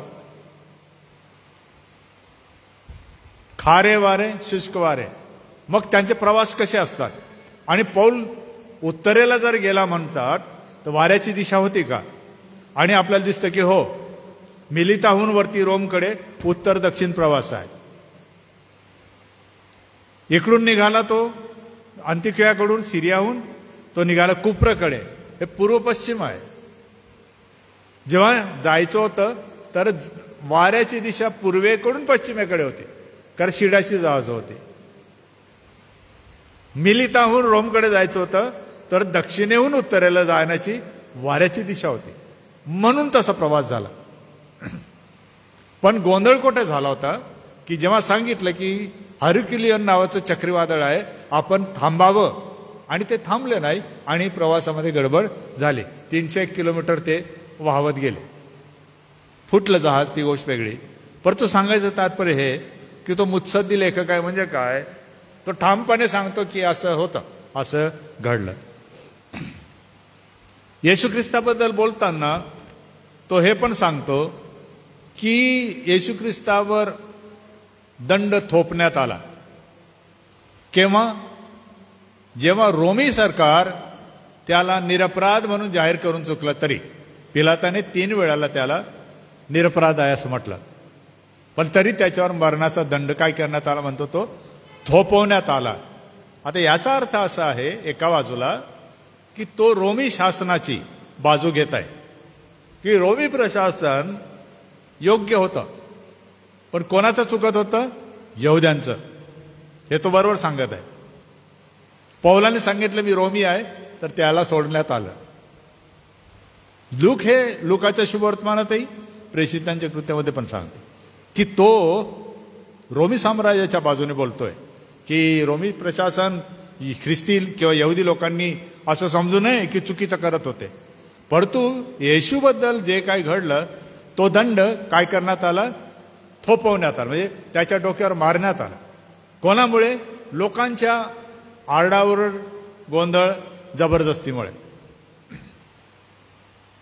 खारे वारे, शुष्क वारे, मग त्यांचे प्रवास कसे असतात. आणि पौल उत्तरेला जर गेला म्हणतात तर वाऱ्याची दिशा होती का. आणि आपल्याला दिसतं की हो, मिलिताहून वरती रोमकडे उत्तर दक्षिण प्रवास आहे. इकडून निघाला तो अंतिकियाकडून, सिरियाहून तो निघाला कुप्रकडे, हे पूर्व पश्चिम आहे. जेव्हा जायचं होतं तर वाऱ्याची दिशा पूर्वेकडून पश्चिमेकडे होती, कारण शिडाची जहाज होती. मिलिताहून रोमकडे जायचं होतं तर दक्षिणेहून उत्तरेला जाण्याची वाऱ्याची दिशा होती, म्हणून तसा प्रवास झाला. पण गोंधळ कुठे झाला होता की जेव्हा सांगितलं की हरक्युलियन नावाचं चक्रीवादळ आहे, आपण थांबावं, आणि ते थांबले नाही आणि प्रवासामध्ये गडबड झाली. 301 किलोमीटर ते वाहवत गेले. फुटलं जहाज, ती गोष्ट वेगळी. परंतु सांगायचं तात्पर्य हे की तो मुत्सद्दी लेखक आहे म्हणजे काय, तो ठामपणे सांगतो की असं होतं, असं घडलं. येशू ख्रिस्ताबद्दल बोलताना तो हे पण सांगतो की येशू ख्रिस्तावर दंड थोपण्यात आला. केव्हा? जेव्हा रोमी सरकार त्याला निरपराध म्हणून जाहीर करून चुकलं, तरी पिलाताने 3 वेळाला त्याला निरपराध आहे असं म्हटलं, पण तरी त्याच्यावर मरणाचा दंड काय करण्यात आला म्हणतो तो थोपवण्यात आला. आता याचा अर्थ असा आहे एका बाजूला की तो रोमी शासनाची बाजू घेत आहे की रोमी प्रशासन योग्य होतं, पण कोणाचं चुकत होतं? यहुद्यांचं. हे तो बरोबर सांगत आहे. पौलाने सांगितलं मी रोमी आहे, तर त्याला सोडण्यात आलं. लूक हे लुकाच्या शुभवर्तमानातही, प्रेषितांच्या कृत्यामध्ये पण सांगतो की तो रोमी साम्राज्याच्या बाजूने बोलतोय की रोमी प्रशासन, ख्रिस्ती किंवा यहुदी लोकांनी असं समजू नये की चुकीचं करत होते. परंतु येशूबद्दल जे काय घडलं तो दंड काय करण्यात आला? थोपवण्यात आला, म्हणजे त्याच्या डोक्यावर मारण्यात आला. कोणामुळे? लोकांच्या आरडाओरड, गोंधळ, जबरदस्तीमुळे.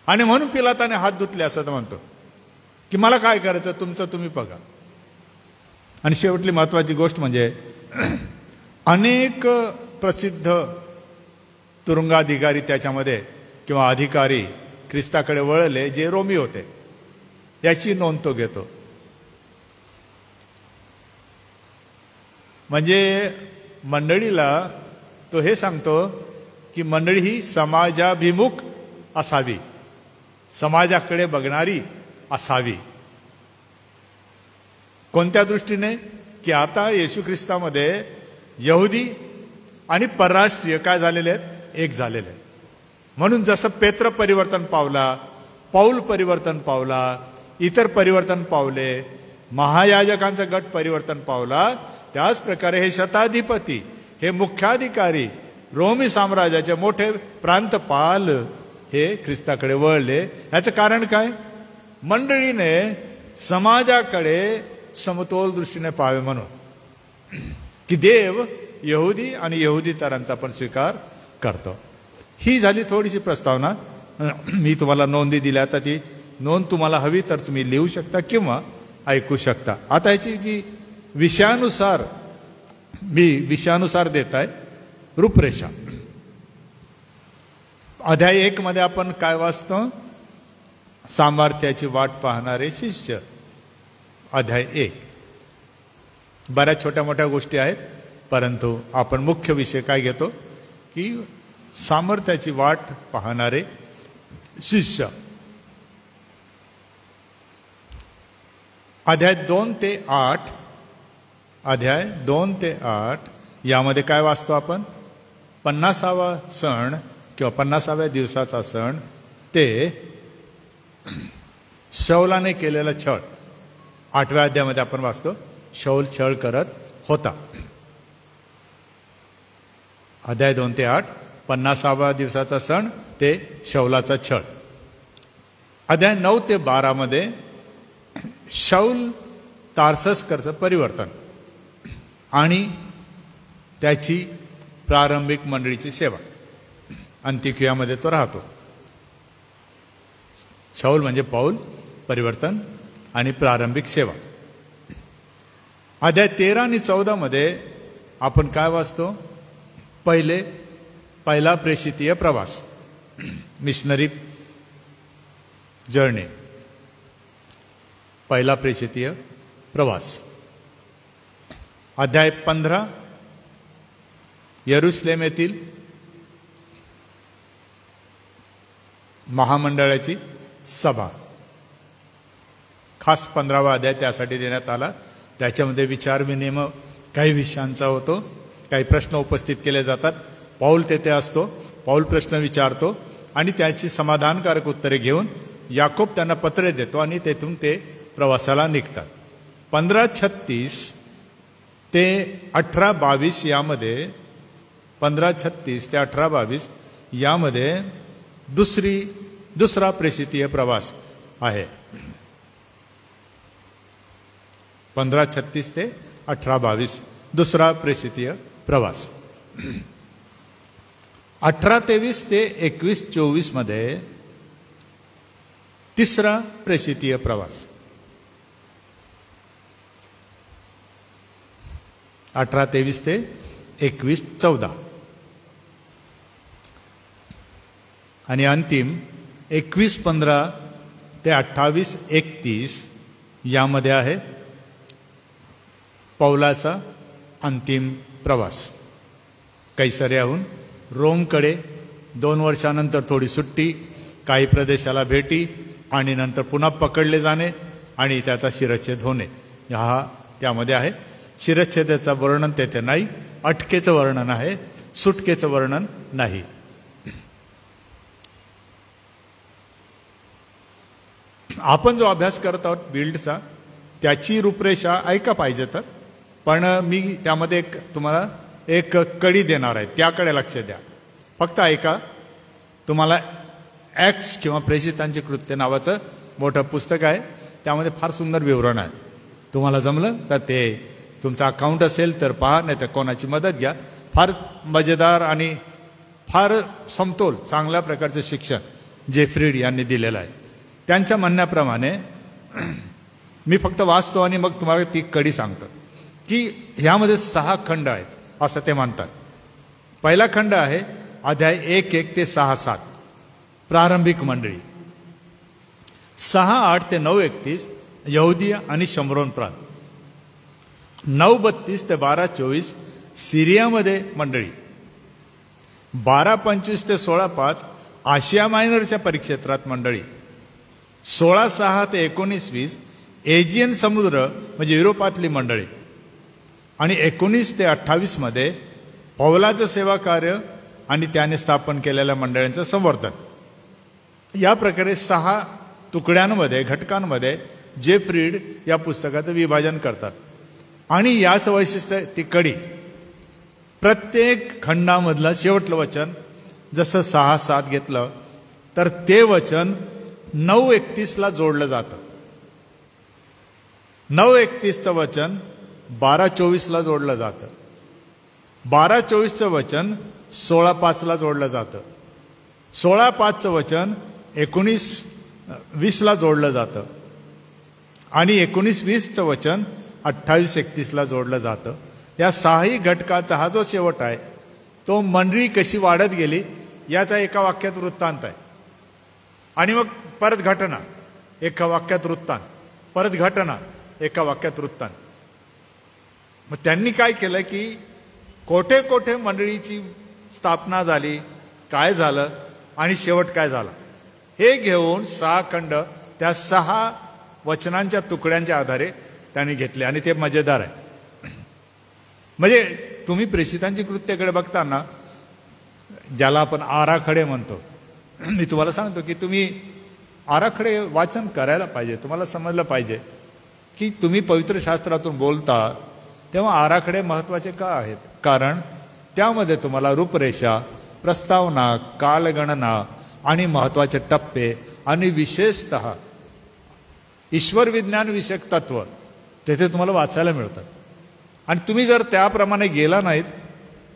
आणि म्हणून पिलाताने हात धुतले असं म्हणतो की मला काय करायचं, तुमचं तुम्ही बघा. आणि शेवटली महत्वाची गोष्ट म्हणजे अनेक प्रसिद्ध तुरुंगाधिकारी त्याच्यामध्ये किंवा अधिकारी ख्रिस्ताकडे वळले जे रोमी होते, याची नोंद तो घेतो. म्हणजे मंडळीला तो हे सांगतो की मंडळी ही समाजाभिमुख असावी, समाजाकडे बघणारी असावी. कोणत्या दृष्टीने? की आता येशू ख्रिस्तामध्ये यहुदी आणि परराष्ट्रीय काय झालेले आहेत? एक झालेले आहेत. म्हणून जसं पेत्र परिवर्तन पावला, पौल परिवर्तन पावला, इतर परिवर्तन पावले, महायाजकांचा गट परिवर्तन पावला, त्याच प्रकारे हे शताधिपती, हे मुख्याधिकारी, रोमी साम्राज्याचे मोठे प्रांतपाल हे ख्रिस्ताकडे वळले. याचं कारण काय? मंडळीने समाजाकडे समतोल दृष्टीने पाहावे, म्हणून की देव यहुदी आणि यहुदीतरांचा पण स्वीकार करतो. ही झाली थोडीशी प्रस्तावना. मी तुम्हाला नोंदी दिल्या, आता ती नोंद तुम्हाला हवी तर तुम्ही लिहू शकता किंवा ऐकू शकता. आता याची जी विषयानुसार देत आहे रूपरेषा. अध्याय 1 मध्ये आपण काय वाचतो? सामर्थ्याची वाट पाहणारे शिष्य, अध्याय 1. बऱ्याच छोट्या मोठ्या गोष्टी आहेत, परंतु आपण मुख्य विषय काय घेतो की सामर्थ्याची वाट पाहणारे शिष्य. अध्याय 2 ते 8 यामध्ये काय वाचतो आपण? 50वा सण किंवा 50व्या दिवसाचा सण, ते शौलाने केलेला छळ. 8व्या अध्यायामध्ये आपण वाचतो शौल छळ करत होता. अध्याय 2 ते 8, 50वा दिवसाचा सण ते शौलाचा छळ. अध्याय 9 ते 12 मध्ये शौल तार्ससकरचं परिवर्तन आणि त्याची प्रारंभिक मंडळीची सेवा. अंतिकियामध्ये तो राहतो. शौल म्हणजे पाऊल, परिवर्तन आणि प्रारंभिक सेवा. अध्याय 13 आणि 14 मध्ये आपण काय वाचतो? पहिला प्रेषितीय प्रवास, मिशनरी जर्नी, पहिला प्रेषितीय प्रवास. अध्याय 15 यरुशलेम येथील महामंडळाची सभा. खास 15वा अध्याय त्यासाठी देण्यात आला. त्याच्यामध्ये विचारविनिमय काही विषयांचा होतो, काही प्रश्न उपस्थित केले जातात. पाऊल तेथे असतो, पाऊल प्रश्न विचारतो आणि त्याची समाधानकारक उत्तरे घेऊन याकोब त्यांना पत्रे देतो आणि तेथून ते प्रवासाला निघतात. 15:36 ते 18:22 यामध्ये 15:36 ते 18:22 यामध्ये दुसरा प्रेषितीय प्रवास आहे. 15:36 ते 18:22 दुसरा प्रेषितीय प्रवास. 18:23 ते 21:24 मध्ये तिसरा प्रेषितीय प्रवास. 18:23 ते 21:14 आणि अंतिम 21:15 ते 28:31 यामध्ये आहे पौलाचा अंतिम प्रवास. कैसरियाहून रोमकडे 2 वर्षानंतर थोडी सुट्टी, काही प्रदेशाला भेटी आणि नंतर पुन्हा पकडले जाणे आणि त्याचा शिरच्छेद होणे, हा त्यामध्ये आहे. शिरच्छेदाचं वर्णन तेथे नाही, अटकेचं वर्णन आहे, सुटकेचं वर्णन नाही. आपण जो अभ्यास करत आहोत बिल्डचा, त्याची रूपरेषा ऐका पाहिजे तर, पण मी त्यामध्ये तुम्हाला एक कडी देणार आहे, त्याकडे लक्ष द्या. फक्त ऐका. तुम्हाला ॲक्ट्स किंवा प्रेषितांचे कृत्य नावाचं मोठं पुस्तक आहे, त्यामध्ये फार सुंदर विवरण आहे. तुम्हाला जमलं तर ते तुमचा अकाउंट असेल तर पहा, नाही तर कोणाची मदत घ्या. फार मजेदार आणि फार समतोल चांगल्या प्रकारचं शिक्षण जेफ्रीड यांनी दिलेलं आहे. त्यांच्या म्हणण्याप्रमाणे मी फक्त वाचतो आणि मग तुम्हाला ती कडी सांगतो की ह्यामध्ये 6 खंड आहेत असं ते म्हणतात. पहिला खंड आहे अध्याय 1:1 ते 6:7 प्रारंभिक मंडळी. 6:8 ते 9:31 यहुदिया आणि शमरोन प्रांत. 9:32 ते 12:24 सिरियामध्ये मंडळी. 12:25 ते 16:5 आशिया मायनरच्या परिक्षेत्रात मंडळी. 16:6 ते 19:20 एजियन समुद्र म्हणजे युरोपातली मंडळी. आणि 19 ते 28 मध्ये पौलाचं सेवा कार्य आणि त्याने स्थापन केलेल्या मंडळींचं संवर्धन. या प्रकारे 6 तुकड्यांमध्ये, घटकांमध्ये जेफ्रीड या पुस्तकाचं विभाजन करतात. आणि याच वैशिष्ट्य ती कडी, प्रत्येक खंडामधलं शेवटलं वचन जसं 6:7 घेतलं तर ते वचन 9:31 जोडलं जातं. 9:31चं वचन 12:24 जोडलं जातं. 12:24चं वचन 16:5 जोडलं जातं. 16:5चं वचन 19:20 जोडलं जातं. आणि 19:20चं वचन 28:31 जोडलं जातं. या 6ही घटकाचा हा जो शेवट आहे तो मंडळी कशी वाढत गेली याचा एका वाक्यात वृत्तांत आहे. आणि मग परत घटना, एका वाक्यात वृत्तांत, परत घटना, एका वाक्यात वृत्तांत. मग त्यांनी काय केलं की कोठे कोठे मंडळीची स्थापना झाली, काय झालं आणि शेवट काय झाला हे घेऊन 6 खंड त्या 6 वचनांच्या तुकड्यांच्या आधारे त्यांनी घेतले. आणि ते मजेदार आहे. म्हणजे तुम्ही प्रेषितांची कृत्याकडे बघताना ज्याला आपण आराखडे म्हणतो, मी तुम्हाला सांगतो की तुम्ही आराखडे वाचन करायला पाहिजे. तुम्हाला समजलं पाहिजे की तुम्ही पवित्र शास्त्रातून बोलता तेव्हा आराखडे महत्त्वाचे का आहेत. कारण त्यामध्ये तुम्हाला रूपरेषा, प्रस्तावना, कालगणना आणि महत्त्वाचे टप्पे आणि विशेषतः ईश्वर विज्ञान विषयक तत्व तेथे तुम्हाला वाचायला मिळतात. आणि तुम्ही जर त्याप्रमाणे गेला नाहीत,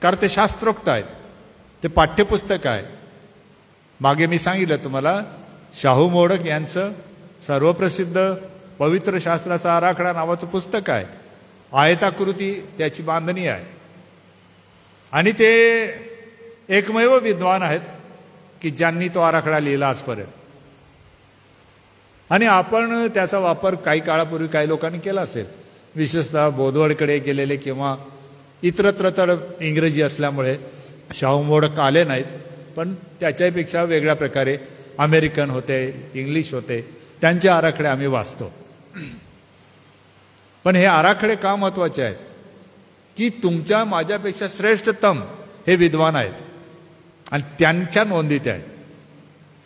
कारण ते शास्त्रोक्त आहेत, ते पाठ्यपुस्तक आहे. मागे मी सांगितलं तुम्हाला, शाहू मोडक यांचं सर्वप्रसिद्ध पवित्र शास्त्राचा आराखडा नावाचं पुस्तक आहे. आयताकृती त्याची बांधणी आहे. आणि ते एकमेव विद्वान आहेत की ज्यांनी तो आराखडा लिहिला आजपर्यंत. आणि आपण त्याचा वापर काही काळापूर्वी काही लोकांनी केला असेल, विशेषतः बोधवडकडे गेलेले किंवा इतरत्र तर इंग्रजी असल्यामुळे शाहू मोडक आले नाहीत, पण त्याच्यापेक्षा वेगळ्या प्रकारे अमेरिकन होते, इंग्लिश होते, त्यांचे आराखडे आम्ही वाचतो. पण हे आराखडे का महत्त्वाचे आहेत की तुमच्या माझ्यापेक्षा श्रेष्ठतम हे विद्वान आहेत आणि त्यांच्या नोंदी त्या आहेत.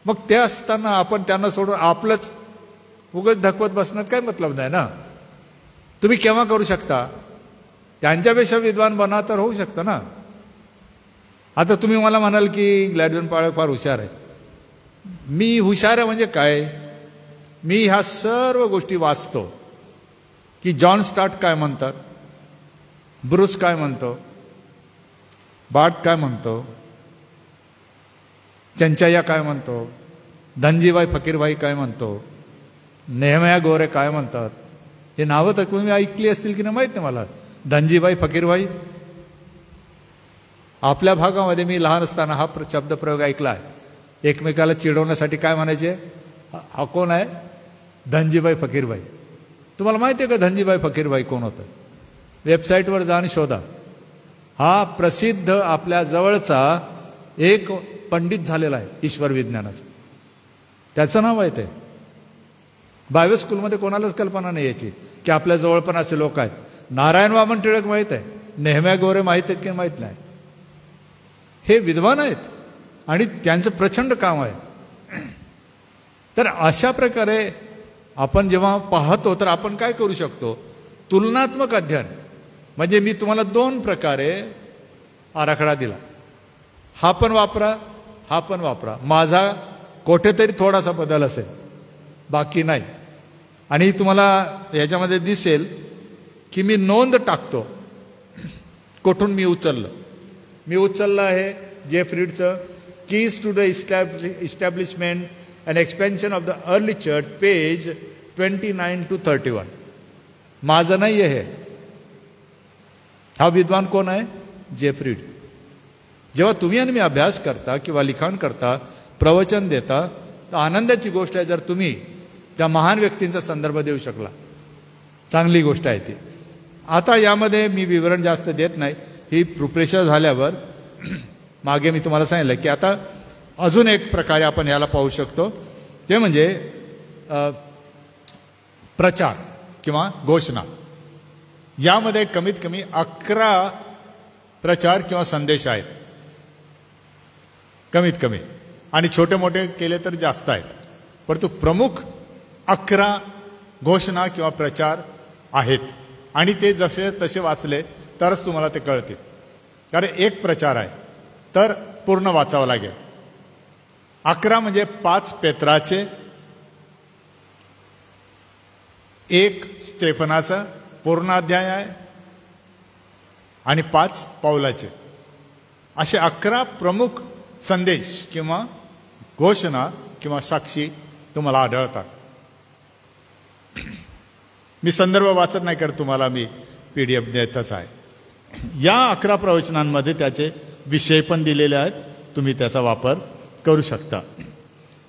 मग ते असताना आपण त्यांना सोडून आपलंच उगाच धकवत बसण्यात काय मतलब नाही ना. तुम्ही केव्हा करू शकता, त्यांच्यापेक्षा विद्वान बना तर होऊ शकतं ना. आता तुम्ही मला म्हणाल की ग्लॅडविन पाळक फार हुशार आहे. मी हुशार आहे म्हणजे काय, मी ह्या सर्व गोष्टी वाचतो की जॉन स्टार्ट काय म्हणतात, ब्रुस काय म्हणतो, बार्ट काय म्हणतो, चंचय्या काय म्हणतो, धनजीभाई फकीरभाई काय म्हणतो, नेहमया गोरे काय म्हणतात. हे नावं तर तुम्ही ऐकली असतील की नाही माहीत नाही मला. धनजीभाई फकीरभाई, आपल्या भागामध्ये मी लहान असताना हा शब्दप्रयोग ऐकला आहे. एकमेकाला चिडवण्यासाठी काय म्हणायचे, हा कोण आहे, धनजीभाई फकीरभाई. तुम्हाला माहिती आहे का धनजीभाई फकीरभाई कोण होतं? वेबसाईटवर जा आणि शोधा. हा प्रसिद्ध आपल्या जवळचा एक पंडित झालेला आहे ईश्वर विज्ञानाचा, त्याचं नाव आहे ते. बायबल स्कूलमध्ये कोणालाच कल्पना नाही याची की आपल्या जवळ पण असे लोक आहेत. नारायण वामन टिळक माहीत आहे, नेहम्या गोरे माहीत आहेत की माहीत नाही. हे विद्वान आहेत आणि त्यांचं प्रचंड काम आहे. तर अशा प्रकारे आपण जेव्हा पाहतो तर आपण काय करू शकतो, तुलनात्मक अध्ययन. म्हणजे मी तुम्हाला 2 प्रकारे आराखडा दिला, हा पण वापरा, हा पण वापरा. माझा कुठेतरी थोडासा बदल असेल, बाकी नाही. आणि तुम्हाला याच्यामध्ये दिसेल की मी नोंद टाकतो कुठून मी उचललं आहे जेफ्रीडचं keys to the establishment and expansion of the early church, page 29 to 31. माझं नाही आहे हे. हा विद्वान कोण आहे, जेफ्रीड. जेव्हा तुम्ही आणि मी अभ्यास करता किंवा लिखाण करता, प्रवचन देता, तर आनंदाची गोष्ट आहे जर तुम्ही त्या महान व्यक्तींचा संदर्भ देऊ शकला. चांगली गोष्ट आहे ती. आता यामध्ये मी विवरण जास्त देत नाही. ही रूपरेषा झाल्यावर मागे मी तुम्हाला सांगितलं की आता अजून एक प्रकारे आपण याला पाहू शकतो, ते म्हणजे प्रचार किंवा घोषणा. यामध्ये कमीत कमी 11 प्रचार किंवा संदेश आहेत, कमीत कमी. आणि छोटे मोठे केले तर जास्त आहेत, परंतु प्रमुख 11 घोषणा किंवा प्रचार आहेत. आणि ते जसे तसे वाचले तरच तुम्हाला ते कळतील. कारण एक प्रचार आहे तर पूर्ण वाचावं लागेल. 11 म्हणजे 5 पेत्राचे, 1 स्तेफनाचा पूर्ण अध्याय आहे आणि 5 पौलाचे. असे 11 प्रमुख संदेश किंवा घोषणा किंवा साक्षी तुम्हाला आढळतात. मी संदर्भ वाचत नाही करत, तुम्हाला मी PDF देतच आहे. या 11 प्रवचनांमध्ये त्याचे विषय पण दिलेले आहेत, तुम्ही त्याचा वापर करू शकता.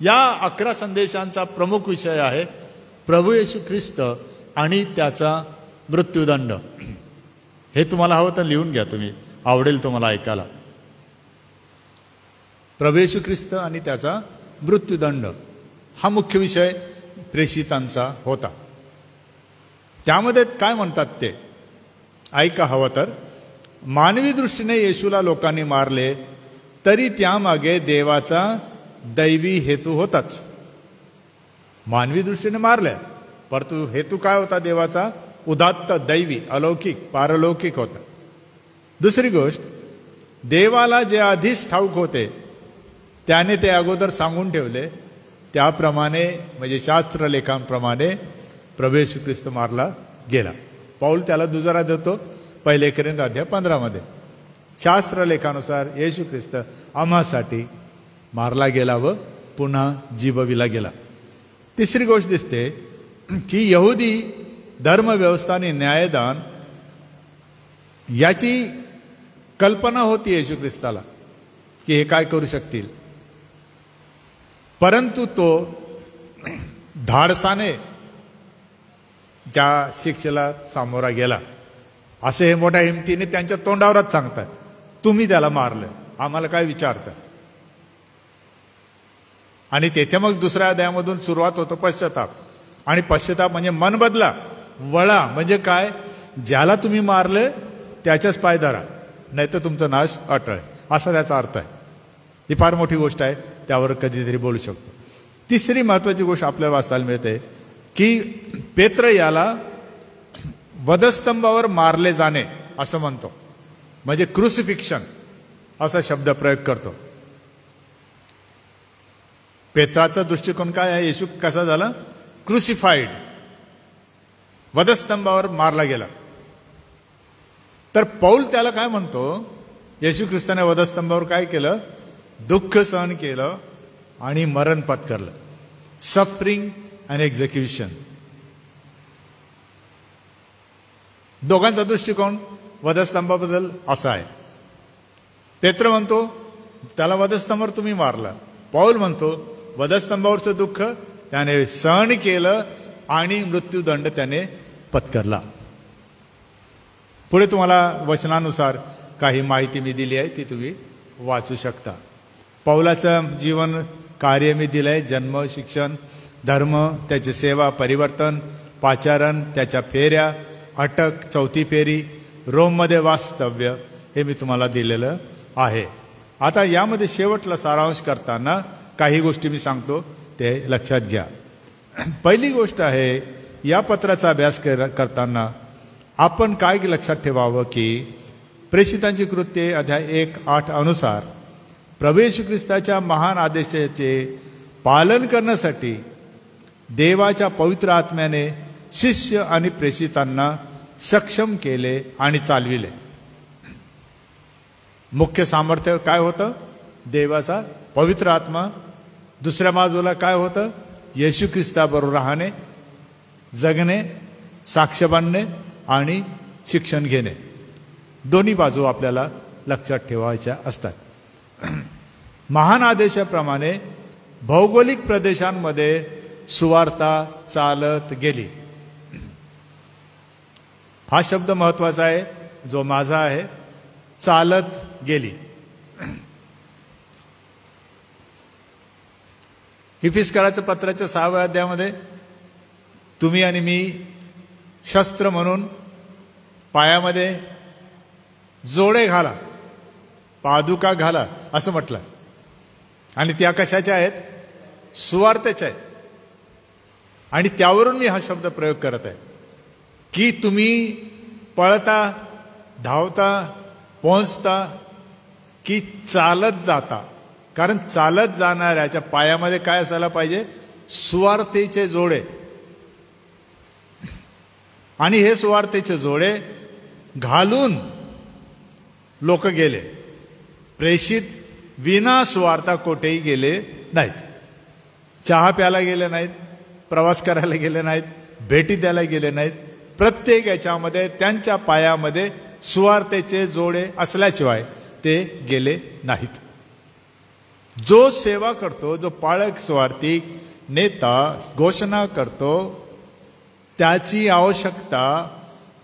या 11 संदेशांचा प्रमुख विषय आहे प्रभू येशू ख्रिस्त आणि त्याचा मृत्यूदंड. हे तुम्हाला हवं तर लिहून घ्या तुम्ही, आवडेल तुम्हाला ऐकायला. प्रभू येशू ख्रिस्त आणि त्याचा मृत्यूदंड हा मुख्य विषय प्रेषितांचा होता. त्यामध्ये काय म्हणतात ते ऐका हवं तर. मानवी दृष्टीने येशूला लोकांनी मारले तरी त्यामागे देवाचा दैवी हेतू होताच. मानवी दृष्टीने मारले, परंतु हेतू काय होता देवाचा? उदात्त, दैवी, अलौकिक, पारलौकिक होता. दुसरी गोष्ट, देवाला जे आधीच ठाऊक होते त्याने ते अगोदर सांगून ठेवले, त्याप्रमाणे म्हणजे शास्त्रलेखांप्रमाणे प्रभू येशू ख्रिस्त मारला गेला. पाऊल त्याला दुजोरा देतो 1 कोरिंथ अध्याय 15 शास्त्रलेखानुसार येशू ख्रिस्त आम्हासाठी मारला गेला व पुन्हा जीवविला गेला. तिसरी गोष्ट दिसते की यहुदी धर्मव्यवस्था आणि न्यायदान याची कल्पना होती येशू ख्रिस्ताला की हे काय करू शकतील, परंतु तो धाडसाने ज्या शिक्षेला सामोरा गेला. असे हे मोठ्या हिमतीने त्यांच्या तोंडावरच सांगतात, तुम्ही त्याला मारलं, आम्हाला काय विचारता. आणि तेथे मग दुसऱ्या अध्यायामधून सुरुवात होतो पश्चाताप. आणि पश्चाताप म्हणजे मन बदला, वळा. म्हणजे काय? ज्याला तुम्ही मारले त्याच्याच पाय धरा, नाही तर तुमचा नाश अटळ, असा त्याचा अर्थ आहे. ही फार मोठी गोष्ट आहे, त्यावर कधीतरी बोलू शकतो. तिसरी महत्वाची गोष्ट आपल्याला वाचायला मिळते की पेत्र याला वधस्तंभावर मारले जाणे असं म्हणतो, म्हणजे क्रुसिफिक्शन असा शब्द प्रयोग करतो. पेत्राचा दृष्टिकोन काय आहे? येशू कसा झाला? क्रुसिफाईड, वधस्तंभावर मारला गेला. तर पौल त्याला काय म्हणतो? येशू ख्रिस्ताने वधस्तंभावर काय केलं? दुःख सहन केलं आणि मरण पत्करलं. Suffering and execution. दोघांचा दृष्टिकोन वधस्तंभाबद्दल असा आहे. पेत्र म्हणतो त्याला वधस्तंभावर तुम्ही मारला. पौल म्हणतो वधस्तंभावरचं दुःख त्याने सहन केलं आणि मृत्यूदंड त्याने पत्करला. पुढे तुम्हाला वचनानुसार काही माहिती मी दिली आहे, ती तुम्ही वाचू शकता. पौलाचं जीवन कार्य मी दिलंय. जन्म, शिक्षण, धर्म, त्याची सेवा, परिवर्तन, पाचारण, त्याच्या फेऱ्या, अटक, चौथी फेरी, रोममध्ये वास्तव्य, हे मी तुम्हाला दिलेलं आहे. आता यामध्ये शेवटला सारांश करताना काही गोष्टी मी सांगतो, ते लक्षात घ्या. पहिली गोष्ट आहे, या पत्राचा अभ्यास करताना आपण काय लक्षात ठेवावं की प्रेषितांची कृत्ये अध्याय 1:8 अनुसार प्रभू येशू ख्रिस्ताच्या महान आदेशाचे पालन करण्यासाठी देवाच्या पवित्र आत्म्याने शिष्य आणि प्रेषितांना सक्षम केले आणि चालविले. मुख्य सामर्थ्य काय होतं? देवाचा पवित्र आत्मा. दुसऱ्या बाजूला काय होतं? येशू ख्रिस्ताबरोबर राहणे, जगणे, साक्ष बनणे आणि शिक्षण घेणे. दोन्ही बाजू आपल्याला लक्षात ठेवायच्या असतात. महान आदेशाप्रमाणे भौगोलिक प्रदेशांमध्ये सुवार्ता चालत गेली. हा शब्द महत्वाचा आहे, जो माझा आहे. चालत गेली. इफिसकराच्या पत्राच्या 6व्या अध्यायामध्ये तुम्ही आणि मी शस्त्र म्हणून पायामध्ये जोडे घाला, पादुका घाला असं म्हटलं. आणि त्या कशाच्या आहेत? सुवार्तेच्या आहेत. आणि त्यावरून मी हा शब्द प्रयोग करत आहे की तुम्ही पळता, धावता, पोहोचता की चालत जाता. कारण चालत जाणाऱ्याच्या पायामध्ये काय असायला पाहिजे? सुवार्तेचे जोडे. आणि हे सुवार्तेचे जोडे घालून लोक गेले. प्रेषित विना सुवार्ता कोठेही गेले नाहीत. चहा प्यायला गेले नाहीत, प्रवास करायला गेले नाहीत, भेटी द्यायला गेले नाहीत. प्रत्येक याच्यामध्ये त्यांच्या पायामध्ये सुवार्तेचे जोडे असल्याशिवाय ते गेले नाहीत. जो सेवा करतो, जो पाळक, सुवार्तिक, नेता घोषणा करतो, त्याची आवश्यकता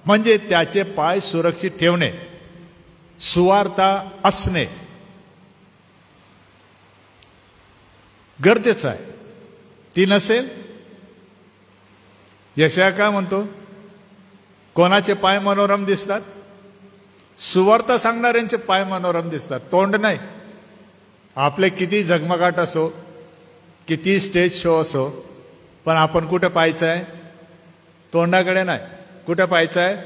म्हणजे त्याचे पाय सुरक्षित ठेवणे, सुवार्ता असणे गरजेचं आहे. ती नसेल, यशाया काय म्हणतो, कोणाचे पाय मनोरम दिसतात? सुवार्ता सांगणाऱ्यांचे पाय मनोरम दिसतात, तोंड नाही. आपले किती झगमगाट असो, किती स्टेज शो असो, पण आपण कुठे पाहायचं आहे? तोंडाकडे नाही. कुठे पाहायचं आहे?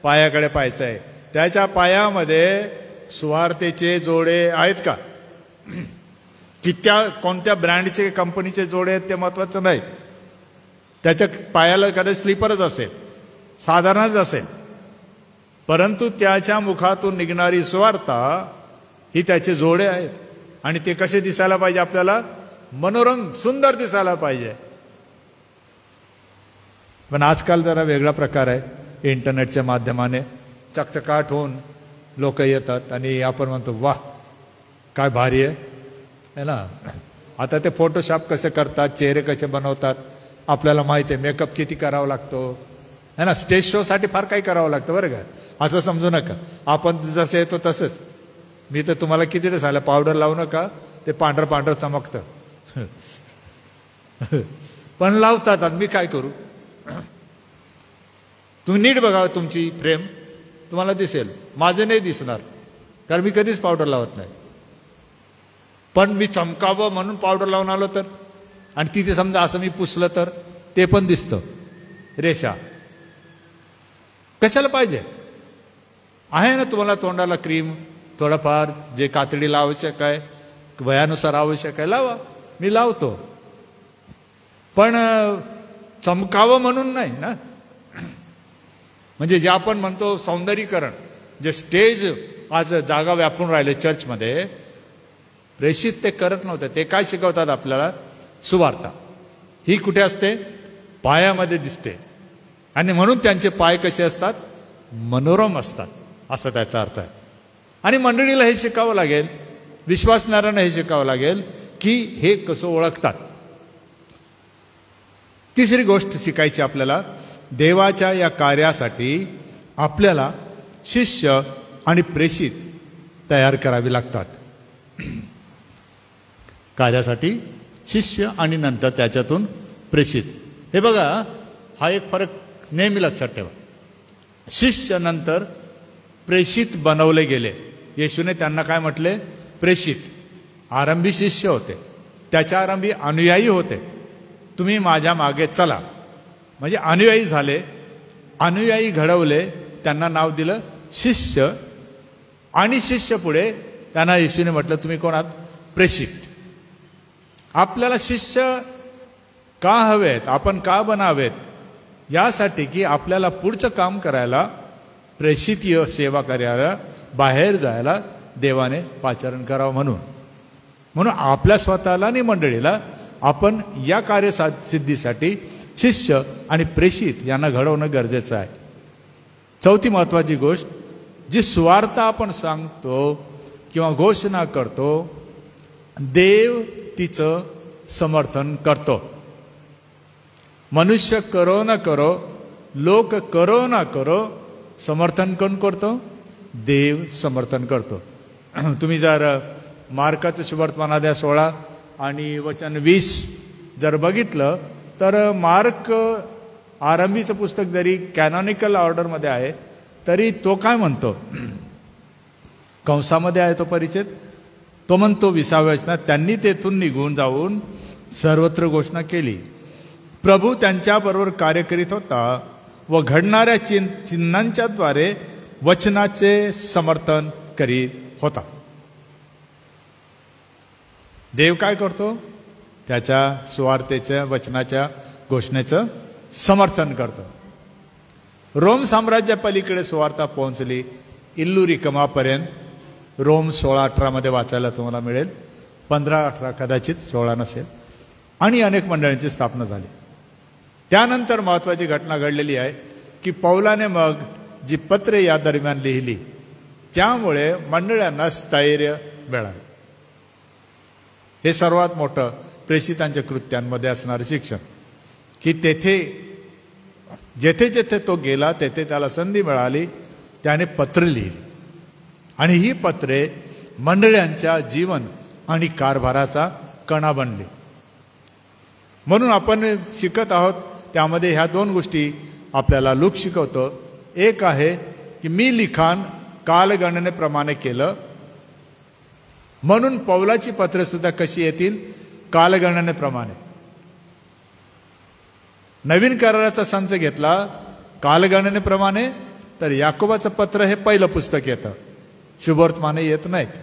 पायाकडे पाहायचं आहे. त्याच्या पायामध्ये सुवार्तेचे जोडे आहेत का? कोणत्या ब्रँडचे, कंपनीचे जोडे आहेत ते महत्वाचं नाही. त्याच्या पायाला कधी स्लीपरच असेल, साधारणच असेल, परंतु त्याच्या मुखातून निघणारी सुवार्ता ही त्याचे जोडे आहेत. आणि ते कसे दिसायला पाहिजे? आपल्याला मनोरम, सुंदर दिसायला पाहिजे. पण आजकाल जरा वेगळा प्रकार आहे. इंटरनेटच्या माध्यमाने चकचकाट होऊन लोक येतात आणि आपण म्हणतो वाह काय भारी आहे ना. आता ते फोटोशॉप कसे करतात, चेहरे कसे बनवतात आपल्याला माहिती आहे. मेकअप किती करावा लागतो है ना. स्टेज शो साठी फार काही करावं लागतं बरं का. असं समजू नका आपण जसं येतो तसंच. मी तर तुम्हाला किती दिवस झालं पावडर लावू नका, ते पांढरं पांढरं चमकतं. पण लावतात. आणि मी काय करू? तुम्ही नीट बघा तुमची फ्रेम, तुम्हाला दिसेल. माझे नाही दिसणार, कारण मी कधीच पावडर लावत नाही. पण मी चमकावं म्हणून पावडर लावून आलो तर, आणि तिथे समजा असं मी पुसलं तर ते पण दिसतं रेषा. कशाला पाहिजे? आहे ना तुम्हाला तोंडाला क्रीम, थोडंफार जे कातडीला आवश्यक आहे, वयानुसार आवश्यक आहे, लावा. मी लावतो, पण चमकावं म्हणून नाही ना. म्हणजे जे आपण म्हणतो सौंदर्यीकरण, जे स्टेज आज जागा व्यापून राहिले चर्चमध्ये, प्रेषित ते करत नव्हते. ते काय शिकवतात आपल्याला? सुवार्ता ही कुठे असते? पायामध्ये दिसते. आणि म्हणून त्यांचे पाय कसे असतात? मनोरम असतात, असं त्याचा अर्थ आहे. आणि मंडळीला हे शिकावं लागेल, विश्वासणाऱ्यांना हे शिकावं लागेल की हे कसं ओळखतात. तिसरी गोष्ट शिकायची आपल्याला, देवाच्या या कार्यासाठी आपल्याला शिष्य आणि प्रेषित तयार करावी लागतात. कार्यासाठी शिष्य आणि नंतर त्याच्यातून प्रेषित. हे बघा, हा एक फरक नेहमी लक्षात ठेवा. शिष्य नंतर प्रेषित बनवले गेले. येशूने त्यांना काय म्हटले? प्रेषित. आरंभी शिष्य होते, त्याच्या आरंभी अनुयायी होते. तुम्ही माझ्या मागे चला म्हणजे अनुयायी झाले. अनुयायी घडवले, त्यांना नाव दिलं शिष्य. आणि शिष्य पुढे त्यांना येशूने म्हटलं तुम्ही कोण आहात? प्रेषित. आपल्याला शिष्य का हवेत, आपण का बनावेत? यासाठी की आपल्याला पुढचं काम करायला, प्रेषितीय सेवा करायला, बाहेर जायला देवाने पाचारण करावं म्हणून आपल्या स्वतःला आणि मंडळीला आपण या कार्यसिद्धीसाठी शिष्य आणि प्रेषित यांना घडवणं गरजेचं आहे. चौथी महत्वाची गोष्ट, जी सुवार्ता आपण सांगतो किंवा घोषणा करतो, देव तिचं समर्थन करतो. मनुष्य करो न करो, लोक करो ना करो, समर्थन कोण करतो? देव समर्थन करतो. तुम्ही जर मार्काचं सुवर्तमानाध्याय 16 आणि वचन 20 जर बघितलं तर मार्क आरंभीचं पुस्तक जरी कॅनॉनिकल ऑर्डरमध्ये आहे तरी तो काय म्हणतो? कंसामध्ये आहे तो परिच्छेद. तो म्हणतो 20व्या वचनात, त्यांनी तेथून निघून जाऊन सर्वत्र घोषणा केली. प्रभू त्यांच्याबरोबर कार्य करीत होता व घडणाऱ्या चिन्हांच्या द्वारे वचनाचे समर्थन करीत होता. देव काय करतो? त्याच्या सुवार्तेच्या वचनाच्या घोषणेचं समर्थन करतो. रोम साम्राज्या पलीकडे सुवार्ता पोहोचली इल्लुरिकमापर्यंत. रोम 16-18 मध्ये वाचायला तुम्हाला मिळेल, 15-18 कदाचित, 16 नसेल. आणि अनेक मंडळांची स्थापना झाली. त्यानंतर महत्वाची घटना घडलेली आहे की पौलाने मग जी पत्रे या दरम्यान लिहिली त्यामुळे मंडळांना स्थैर्य मिळालं. हे सर्वात मोठं प्रेषितांच्या कृत्यांमध्ये असणारं शिक्षण की तेथे जेथे जेथे तो गेला तेथे त्याला संधी मिळाली, त्याने पत्र लिहिली आणि ही पत्रे मंडळांच्या जीवन आणि कारभाराचा कणा बनली. म्हणून आपण शिकत आहोत त्यामध्ये ह्या दोन गोष्टी आपल्याला लूक शिकवतो. एक आहे की मी लिखाण कालगणनेप्रमाणे केलं, म्हणून पौलाची पत्रे सुद्धा कशी येतील? कालगणनेप्रमाणे. नवीन कराराचा संच घेतला कालगणनेप्रमाणे, तर याकोबाचं पत्र हे पहिलं पुस्तक येतं, शुभवर्तमाने येत नाहीत.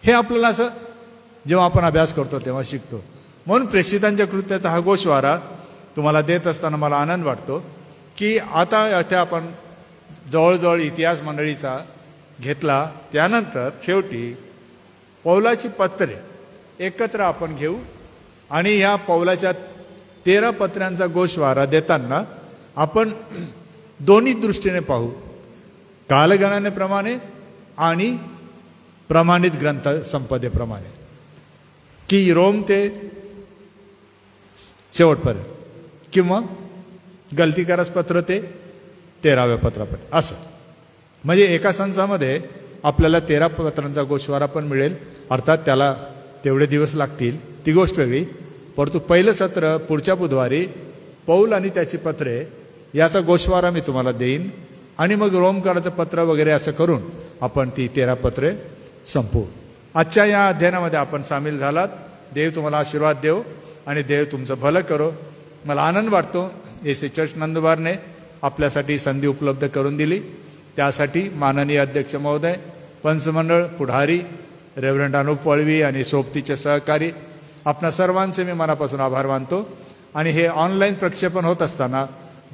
हे आपल्याला असं जेव्हा आपण अभ्यास करतो तेव्हा शिकतो. म्हणून प्रेषितांच्या कृत्याचा हा गोषवारा तुम्हाला देत असताना मला आनंद वाटतो की आता इथे आपण जवळजवळ इतिहास मंडळीचा घेतला, त्यानंतर शेवटी पौलाची पत्रे एकत्र आपण घेऊ आणि ह्या पौलाच्या 13 पत्र्यांचा गोषवारा देताना आपण दोन्ही दृष्टीने पाहू, कालगणनेप्रमाणे आणि प्रमाणित ग्रंथ संपदेप्रमाणे, की रोम ते शेवटपर्यंत किंवा गलतीकारस पत्र ते 13व्या पत्रापर्यंत असं. म्हणजे एका संचामध्ये आपल्याला 13 पत्रांचा गोषवारा पण मिळेल, अर्थात त्याला तेवढे दिवस लागतील, ती गोष्ट वेगळी. परंतु पहिलं सत्र पुढच्या बुधवारी पौल आणि त्याची पत्रे याचा गोषवारा मी तुम्हाला देईन आणि मग रोमकाराचं पत्र वगैरे असं करून आपण ती 13 पत्रे संपवू. आजच्या या अध्ययनामध्ये आपण सामील झालात. देव तुम्हाला आशीर्वाद देव आणि देव तुमचं भलं करो. मला आनंद वाटतो एसी चर्च नंदुरबारने आपल्यासाठी संधी उपलब्ध करून दिली. त्यासाठी माननीय अध्यक्ष महोदय, पंचमंडळ, पुढारी, रेव्हरंड अनुप वळवी आणि सोबतीचे सहकारी, आपणा सर्वांचे मी मनापासून आभार मानतो. आणि हे ऑनलाईन प्रक्षेपण होत असताना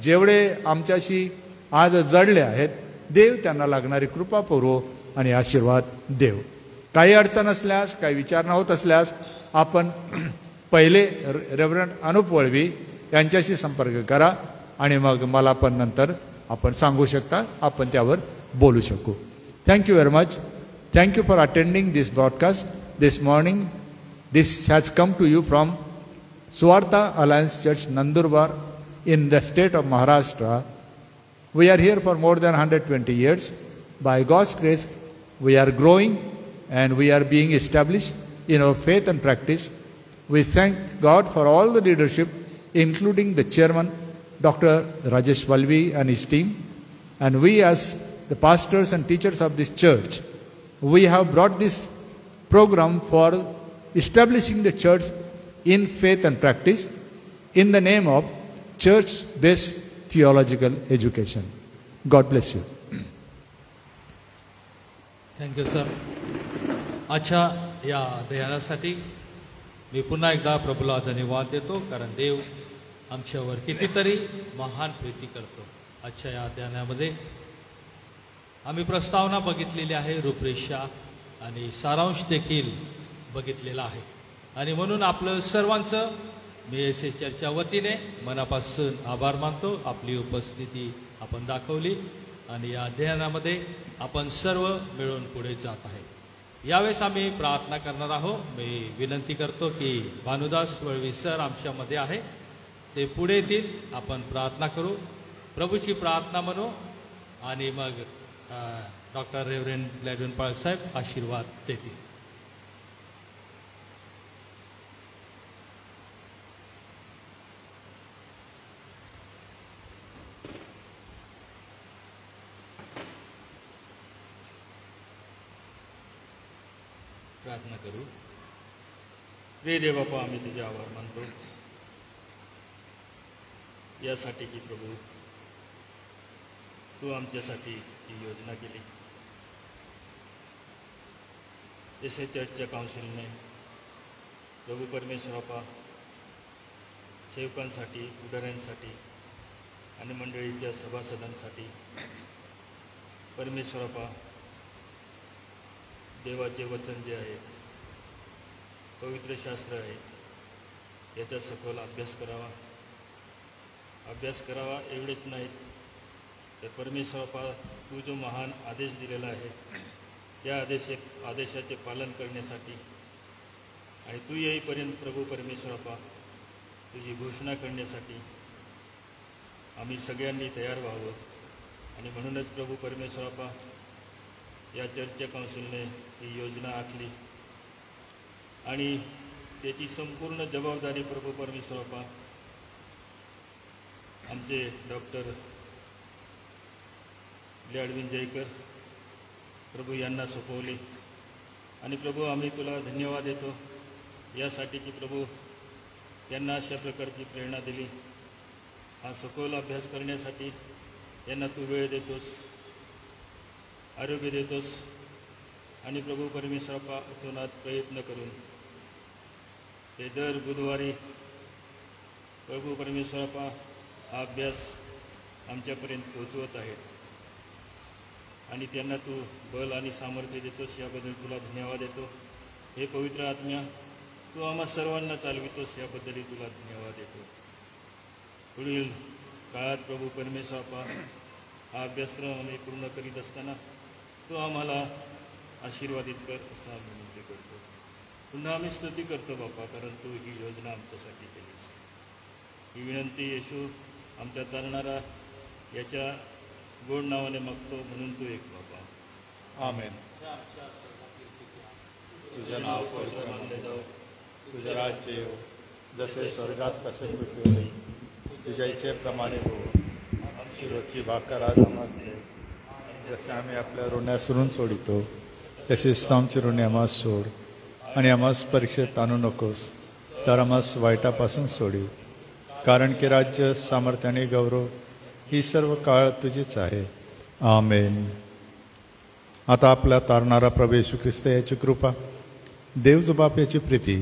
जेवढे आमच्याशी आज जडले आहेत, देव त्यांना लागणारी कृपा पुरवो आणि आशीर्वाद देव. काही अडचण असल्यास, काही विचारणा होत असल्यास आपण पहिले रेव्हरंड अनुप वळवी यांच्याशी संपर्क करा आणि मग मला पण नंतर आपण सांगू शकता, आपण त्यावर बोलू शकू. Thank you very much. Thank you for attending this broadcast this morning. This has come to you from Suvartha Alliance Church, Nandurbar, in the state of Maharashtra. We are here for more than 120 years. By God's grace, we are growing and we are being established in our faith and practice. We thank God for all the leadership, including the chairman, Dr. Rajesh Valvi and his team. And we as the pastors and teachers of this church, we have brought this program for establishing the church in faith and practice in the name of church-based theological education. God bless you. Thank you sir. अच्छा, या ध्येयासाठी मी पुन्हा एकदा प्रभूला धन्यवाद देतो, कारण देव आमच्यावर कितीतरी महान प्रीती करतो. अच्छा, या ध्यानामध्ये आम्ही प्रस्तावना बघितलेली आहे, रूपरेषा आणि सारांश देखील बघितलेला आहे. आणि म्हणून आपलं सर्वांचं मी एसी चर्चच्या वतीने मनापासून आभार मानतो. आपली उपस्थिती आपण दाखवली आणि या अध्ययनामध्ये आपण सर्व मिळून पुढे जात आहे. यावेळेस आम्ही प्रार्थना करणार आहोत. मी विनंती करतो की भानुदास वळवी सर आमच्यामध्ये आहे, ते पुढे येतील. आपण प्रार्थना करू, प्रभूची प्रार्थना म्हणू आणि मग डॉक्टर रेव्हरंड ग्लॅडविन पाळक साहेब आशीर्वाद देतील. प्रार्थना करू. प्रिय देवबापा, आम्ही तुझे आभार मानतो यासाठी की प्रभू तू आमच्यासाठी जी योजना केली, एसी चर्चच्या काउन्सिलने प्रभू परमेश्वरापा सेवकांसाठी, पुढाऱ्यांसाठी आणि मंडळीच्या सभासदांसाठी परमेश्वरापा देवाचे वचन जे आहे, पवित्र शास्त्र आहे, याचा सखोल अभ्यास करावा. एवढेच नाही तर परमेश्वरापा तू जो महान आदेश दिलेला आहे त्या आदेशाचे पालन करण्यासाठी आणि तू येईपर्यंत प्रभू परमेश्वरापा तुझी घोषणा करण्यासाठी आम्ही सगळ्यांनी तयार व्हावं. आणि म्हणूनच प्रभू परमेश्वरापा या चर्चच्या काउन्सिलने ही योजना आखली आणि त्याची संपूर्ण जबाबदारी प्रभू परमेश्वरापा आमचे डॉक्टर लॅडविन जयकर प्रभू यांना सोपवली. आणि प्रभू आम्ही तुला धन्यवाद देतो यासाठी की प्रभू त्यांना अशा प्रकारची प्रेरणा दिली. हा सखोल अभ्यास करण्यासाठी यांना तू वेळ देतोस, आरोग्य देतोस. आणि प्रभू परमेश्वरापा अतोनात प्रयत्न करून ते दर बुधवारी प्रभू परमेश्वरापा हा अभ्यास आमच्यापर्यंत पोहोचवत आहेत. आणि त्यांना तू बल आणि सामर्थ्य देतोस याबद्दल तुला धन्यवाद देतो. हे पवित्र आत्म्या तू आम्हा सर्वांना चालवितोस याबद्दलही तुला धन्यवाद देतो. पुढील काळात प्रभू परमेश्वरापा हा अभ्यासक्रम आम्ही पूर्ण करीत असताना तू आम्हाला आशीर्वादित कर असं आम्ही विनंती करतो. पुन्हा आम्ही स्तुती करतो बापा, कारण तू ही योजना आमच्यासाठी केलीस. ही विनंती येशू आमच्या तारणारा याच्या गोड नावाने मागतो, म्हणून तू एक बापा. आमेन. तुझं नाव पवित्र मानले जाऊ, तुझं राज्य येऊ, जसे स्वर्गात तसे पृथ्वीवर. तुझ्या इच्छेप्रमाणे हो. आमची रोजची भाकर आज आम्हास दे, जसे आम्ही आपल्या ऋण्या सोडून सोडितो तसेच आमची ऋणे आम्हास सोड. आणि आम्हास परीक्षेत आणू नकोस, तर आम्हास वाईटापासून सोडीव. कारण की राज्य, सामर्थ्य आणि गौरव ही सर्व काळ तुझीच आहे. आमेन. आता आपला तारणारा प्रभू येशू ख्रिस्त याची कृपा, देवज बाप याची प्रीती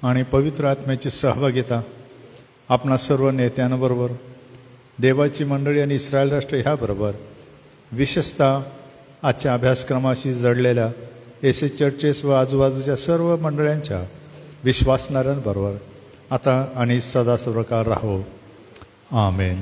आणि पवित्र आत्म्याची सहभागिता आपणा सर्व नेत्यांबरोबर, देवाची मंडळी आणि इस्रायल राष्ट्र ह्याबरोबर, विशेषतः आजच्या अभ्यासक्रमाशी जडलेल्या एस चर्चेस व आजूबाजूच्या सर्व मंडळांच्या विश्वासणाऱ्यांबरोबर आता आणि सदा सर्वकाळ राहो. आमेन.